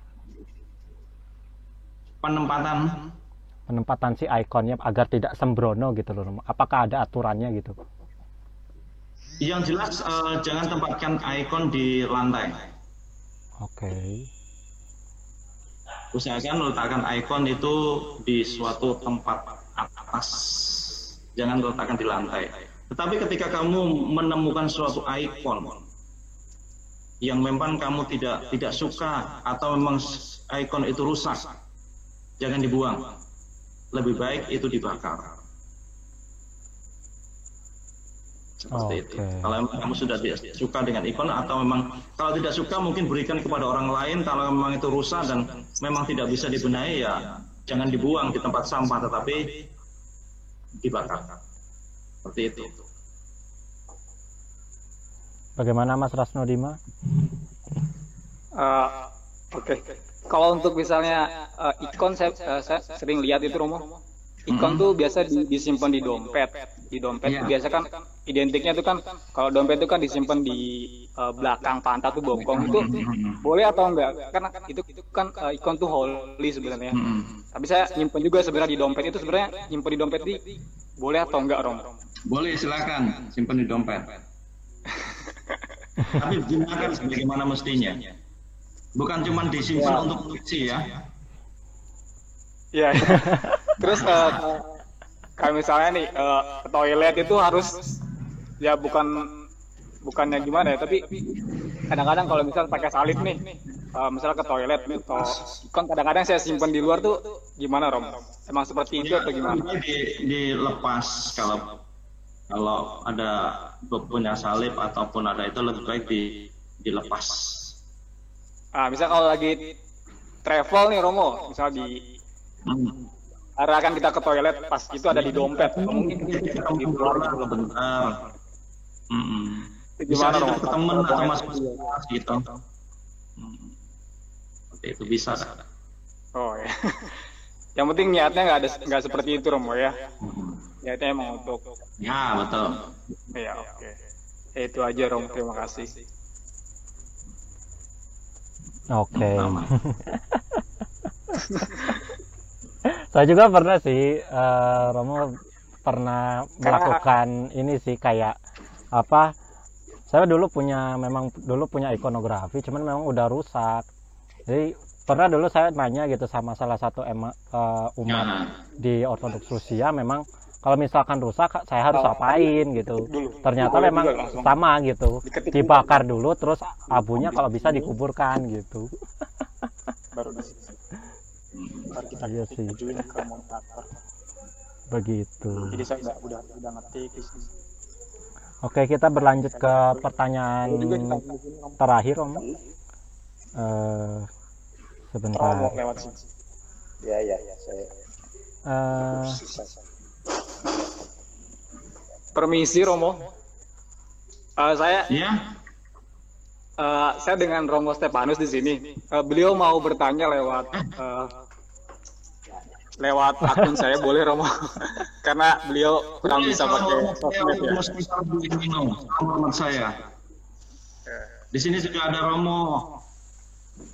Penempatan si ikonnya agar tidak sembrono gitu loh, Romo. Apakah ada aturannya gitu?
Yang jelas jangan tempatkan ikon di lantai.
Oke.
Usahakan letakkan ikon itu di suatu tempat atas, jangan letakkan di lantai. Tetapi ketika kamu menemukan suatu ikon yang memang kamu tidak suka atau memang ikon itu rusak, jangan dibuang. Lebih baik itu dibakar. Seperti itu. Kalau memang kamu sudah tidak suka dengan ikon atau memang kalau tidak suka mungkin berikan kepada orang lain. Kalau memang itu rusak dan memang tidak bisa dibenahi ya jangan dibuang di tempat sampah tetapi dibakar. Seperti itu.
Bagaimana Mas Rasnodima?
Oke. Kalau untuk misalnya ikon saya sering lihat itu Romo. Ikon tuh biasa disimpan di dompet. Di dompet tuh biasa kan identiknya tuh kan kalau dompet itu kan disimpan di belakang pantat tuh bokong itu boleh atau enggak? Karena itu kan ikon tuh holy sebenarnya. Tapi saya nyimpen juga sebenarnya di dompet itu sebenarnya nyimpen di dompet ini boleh atau enggak Rom?
Boleh silakan simpan di dompet. Tapi gunakan sebagaimana mestinya. Bukan cuma disimpan untuk koleksi ya.
Iya. Terus kayak misalnya nih ke toilet itu harus ya bukannya gimana ya, tapi kadang-kadang kalau misal pakai salib nih, misalnya ke toilet atau kan kadang-kadang saya simpan di luar tuh gimana Rom? Emang seperti itu atau gimana?
Dilepas kalau ada punya salib ataupun ada itu lebih baik dilepas.
Misal kalau lagi travel nih Romo, misal di arahkan kita ke toilet pas itu ada di dompet, mungkin kita di luar
bentar.
Gimana Romo?
Ke teman atau masuk gitu. Seperti itu bisa.
Oh ya. Yang penting niatnya nggak seperti itu Romo ya. Niatnya emang untuk.
Ya betul.
Ya oke. Itu aja Romo, terima kasih.
Oke. Saya juga pernah sih, Romo pernah melakukan ini sih kayak apa? Saya dulu punya ikonografi, cuman memang udah rusak. Jadi pernah dulu saya nanya gitu sama salah satu umat di Ortodoks Rusia, memang kalau misalkan rusak saya harus apain gitu. Ternyata memang sama gitu, dibakar dulu terus abunya kalau bisa dikuburkan gitu.
Baru kita ajuin ke moderator.
Begitu.
Jadi saya udah ngetik.
Oke, kita berlanjut ke pertanyaan terakhir Om. Sebentar.
Ya saya. Permisi Romo. Saya.
Iya.
saya dengan Romo Stefanus di sini. Beliau mau bertanya lewat akun saya, boleh Romo? Karena beliau kurang bisa pakai sosmed ya.
Nomor saya. Di sini juga ada Romo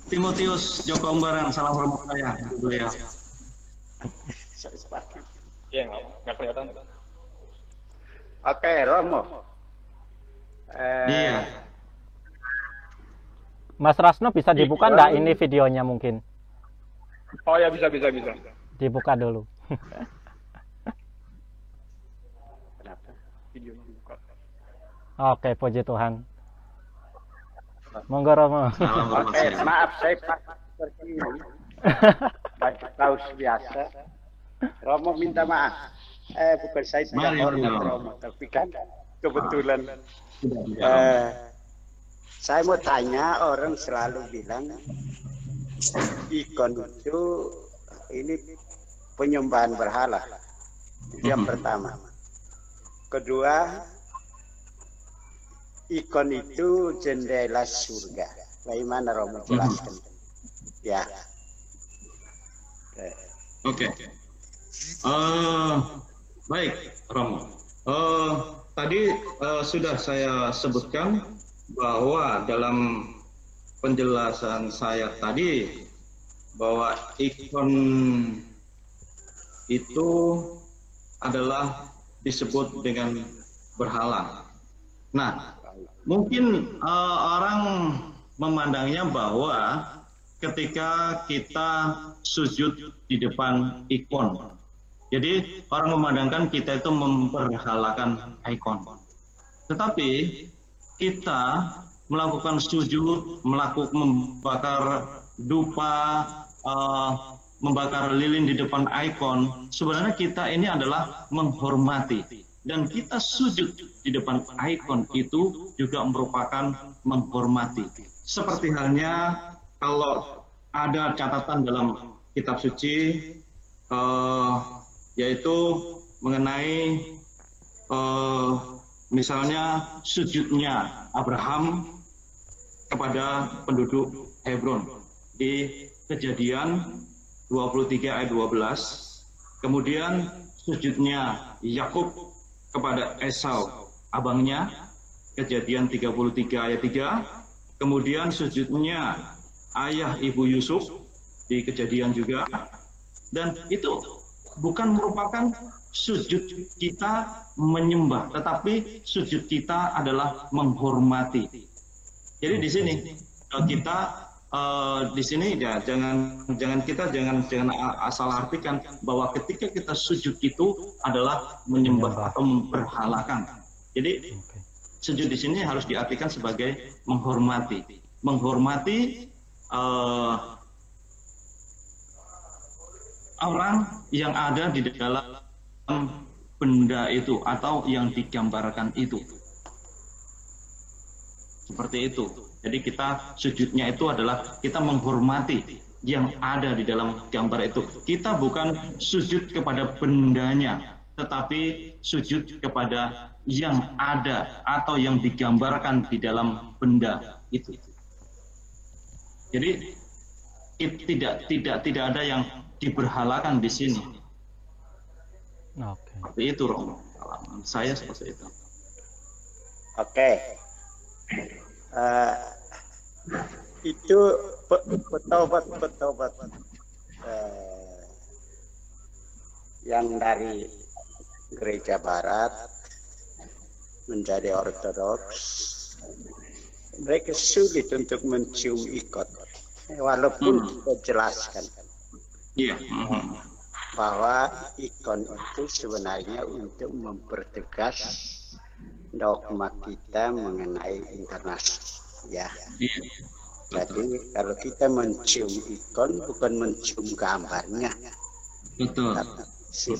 Timotius Joko Umbaran, salam hormat saya. Beliau.
Iya, nggak kelihatan.
Oke, Romo.
Iya.
Mas Rasno bisa dibuka nggak ini videonya mungkin?
Oh ya, bisa.
Dibuka dulu.
Kenapa? Videonya dibuka.
Oke, puji Tuhan. Monggo Romo.
Oke, maaf saya seperti ini. Baca kaos biasa. Romo minta maaf. Bukan saya tidak hormat Romo, tapi kan kebetulan. Saya mau tanya, orang selalu bilang ikon itu ini penyembahan berhala. Itu yang pertama. Kedua, ikon itu jendela surga. Bagaimana Romo jelaskan? Ya.
Oke. Baik, Romo. Tadi sudah saya sebutkan bahwa dalam penjelasan saya tadi bahwa ikon itu adalah disebut dengan berhala. Nah, mungkin orang memandangnya bahwa ketika kita sujud di depan ikon, jadi orang memandangkan kita itu memperhalakan ikon. Tetapi kita melakukan sujud, membakar dupa, membakar lilin di depan ikon, sebenarnya kita ini adalah menghormati. Dan kita sujud di depan ikon itu juga merupakan menghormati. Seperti halnya kalau ada catatan dalam kitab suci, yaitu mengenai misalnya sujudnya Abraham kepada penduduk Hebron di Kejadian 23 ayat 12, kemudian sujudnya Yakub kepada Esau abangnya, Kejadian 33 ayat 3, kemudian sujudnya ayah ibu Yusuf di Kejadian juga, dan itu bukan merupakan sujud kita menyembah, tetapi sujud kita adalah menghormati. Jadi di sini kita di sini ya jangan asal artikan bahwa ketika kita sujud itu adalah menyembah atau memperhalakan. Jadi sujud di sini harus diartikan sebagai menghormati, orang yang ada di dalam benda itu atau yang digambarkan itu. Seperti itu. Jadi kita sujudnya itu adalah kita menghormati yang ada di dalam gambar itu. Kita bukan sujud kepada bendanya, tetapi sujud kepada yang ada atau yang digambarkan di dalam benda itu. Jadi tidak ada yang diberhalakan di sini.
Oke.
Seperti itu, Romo. Saya seperti itu.
Oke. Itu petobat yang dari gereja barat menjadi ortodoks, mereka sulit untuk mencium ikon, walaupun kita jelaskan bahwa ikon itu sebenarnya untuk mempertegas dogma kita mengenai inkarnasi, ya. Jadi kalau kita mencium ikon bukan mencium gambarnya, tapi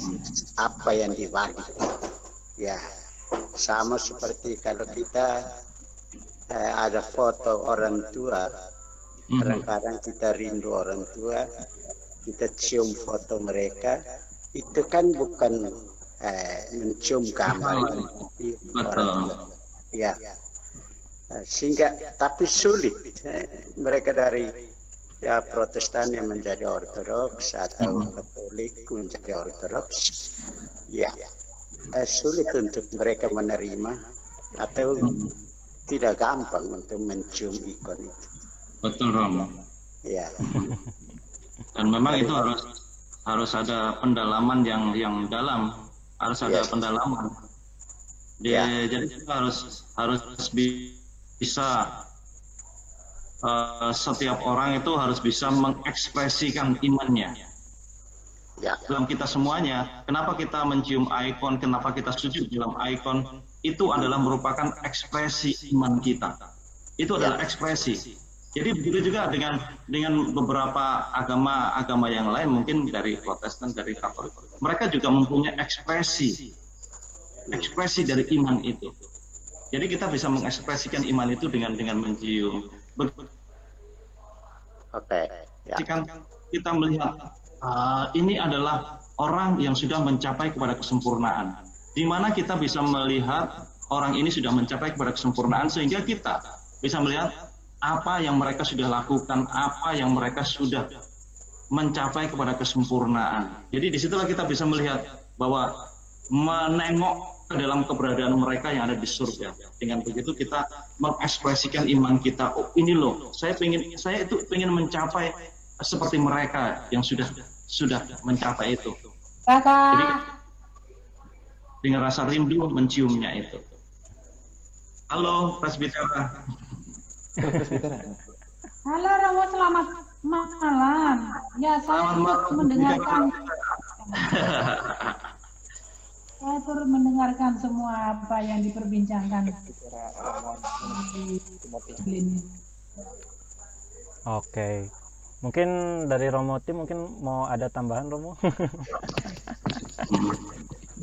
apa yang dibalik, ya. Sama seperti kalau kita ada foto orang tua, kadang-kadang kita rindu orang tua, kita cium foto mereka, itu kan bukan mencium gambar orang tua. Ya. Sehingga tapi sulit mereka dari ya Protestan yang menjadi Ortodoks atau Katolik menjadi Ortodoks, ya sulit untuk mereka menerima atau tidak gampang untuk mencium ikon itu.
Betul, Romo.
Ya.
Dan memang itu harus ada pendalaman yang dalam, harus ada pendalaman. Jadi kita harus bisa setiap orang itu harus bisa mengekspresikan imannya. Dalam kita semuanya, kenapa kita mencium ikon, kenapa kita sujud dalam ikon, itu adalah merupakan ekspresi iman kita. Itu adalah ekspresi. Jadi begitu juga dengan beberapa agama yang lain, mungkin dari Protestan, dari Katolik, mereka juga mempunyai ekspresi dari iman itu. Jadi kita bisa mengekspresikan iman itu dengan mencium. Kita melihat ini adalah orang yang sudah mencapai kepada kesempurnaan. Di mana kita bisa melihat orang ini sudah mencapai kepada kesempurnaan, sehingga kita bisa melihat apa yang mereka sudah lakukan, apa yang mereka sudah mencapai kepada kesempurnaan. Jadi disitulah kita bisa melihat bahwa menengok ke dalam keberadaan mereka yang ada di surga. Dengan begitu kita mengekspresikan iman kita. Oh, ini loh, saya itu ingin mencapai seperti mereka yang sudah mencapai itu. Jadi dengan rasa rindu menciumnya itu. Halo, Presbiter.
Halo Romo, selamat malam. Ya, saya mendengarkan. Saya turut mendengarkan semua apa yang diperbincangkan.
Oke, mungkin dari Romoti mungkin mau ada tambahan, Romo?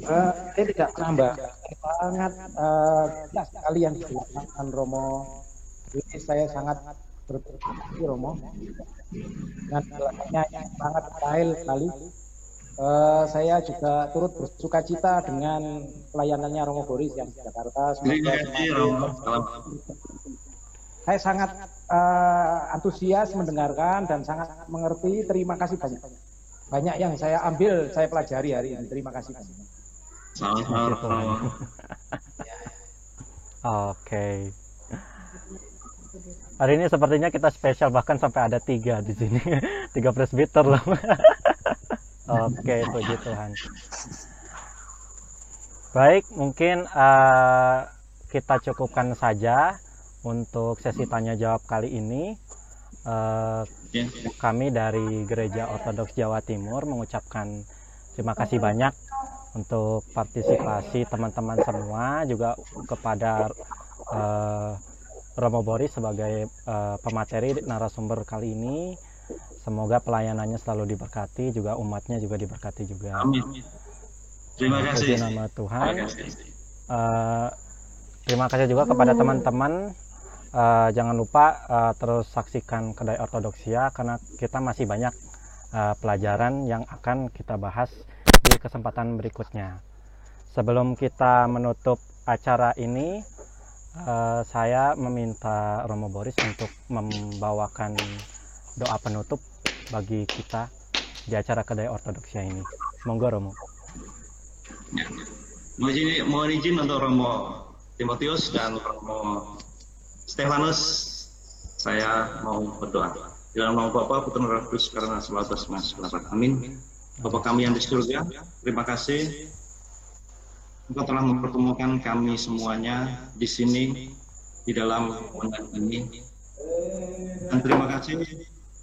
Saya tidak menambah, sangat jelas sekali yang dilakukan Romo. Ini saya sangat berterima kasih Romo, dengan jalannya yang sangat detail sekali. Saya juga turut bersuka cita dengan pelayanannya Romo Boris yang di Jakarta. Saya sangat antusias mendengarkan dan sangat mengerti. Terima kasih banyak. Banyak yang saya ambil, saya pelajari hari ini. Terima kasih banyak.
Oke. Hari ini sepertinya kita spesial, bahkan sampai ada 3 di sini. 3 presbiter loh. Oke, puji Tuhan. Baik, mungkin kita cukupkan saja untuk sesi tanya jawab kali ini. Kami dari Gereja Ortodoks Jawa Timur mengucapkan terima kasih banyak untuk partisipasi teman-teman semua, juga kepada Romo Boris sebagai pemateri narasumber kali ini. Semoga pelayanannya selalu diberkati, juga umatnya juga diberkati juga.
Amin. Terima kasih.
Puji nama Tuhan. Terima kasih juga kepada teman-teman. Jangan lupa terus saksikan Kedai Ortodoksia, karena kita masih banyak pelajaran yang akan kita bahas di kesempatan berikutnya. Sebelum kita menutup acara ini, saya meminta Romo Boris untuk membawakan doa penutup bagi kita di acara Kedai Ortodoksia ini. Monggo Romo.
Mohon izin untuk Romo Timotius dan Romo Stefanus, saya mau berdoa. Di dalam nama Bapa, Putra, dan Roh Kudus, karena selalu bersemangat. Amin. Bapa kami yang di surga, terima kasih Engkau telah mempertemukan kami semuanya di sini, di dalam konten ini. Dan terima kasih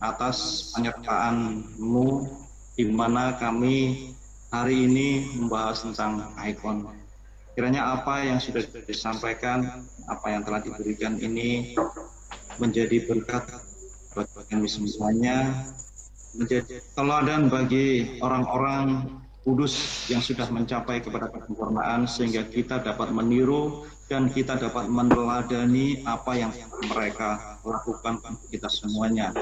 atas penyertaan-Mu di mana kami hari ini membahas tentang ikon. Kiranya apa yang sudah disampaikan, apa yang telah diberikan ini menjadi berkat bagi kami semuanya, menjadi teladan bagi orang-orang kudus yang sudah mencapai kepada kesempurnaan, sehingga kita dapat meniru dan kita dapat meneladani apa yang mereka lakukan untuk kita semuanya,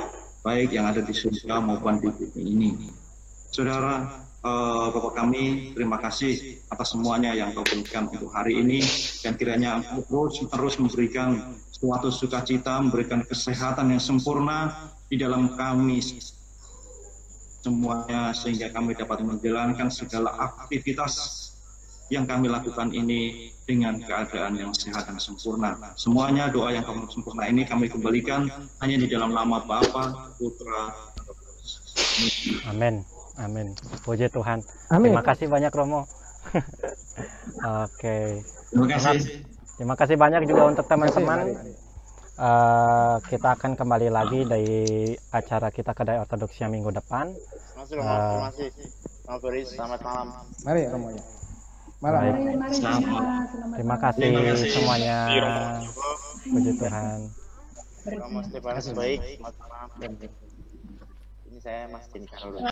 baik yang ada di surga maupun di bumi ini. Saudara, Bapak kami, terima kasih atas semuanya yang kau berikan untuk hari ini, dan kiranya Engkau terus memberikan suatu sukacita, memberikan kesehatan yang sempurna di dalam kami semuanya, sehingga kami dapat menjalankan segala aktivitas yang kami lakukan ini dengan keadaan yang sehat dan sempurna. Semuanya doa yang kami sempurna ini kami kembalikan hanya di dalam nama Bapa, Putra,
Amin. Amin. Puji Tuhan.
Amin.
Terima kasih banyak Romo. Oke.
Terima kasih.
Terima kasih banyak juga untuk teman-teman. Kita akan kembali lagi dari acara kita Kedai Ortodoksnya minggu depan.
Terima kasih. Selamat malam.
Mari Romo ya. Malam.
Mari.
Terima kasih semuanya. Puji Tuhan.
Romo Stefanus baik. Selamat malam. Ini saya Mas Din Karol.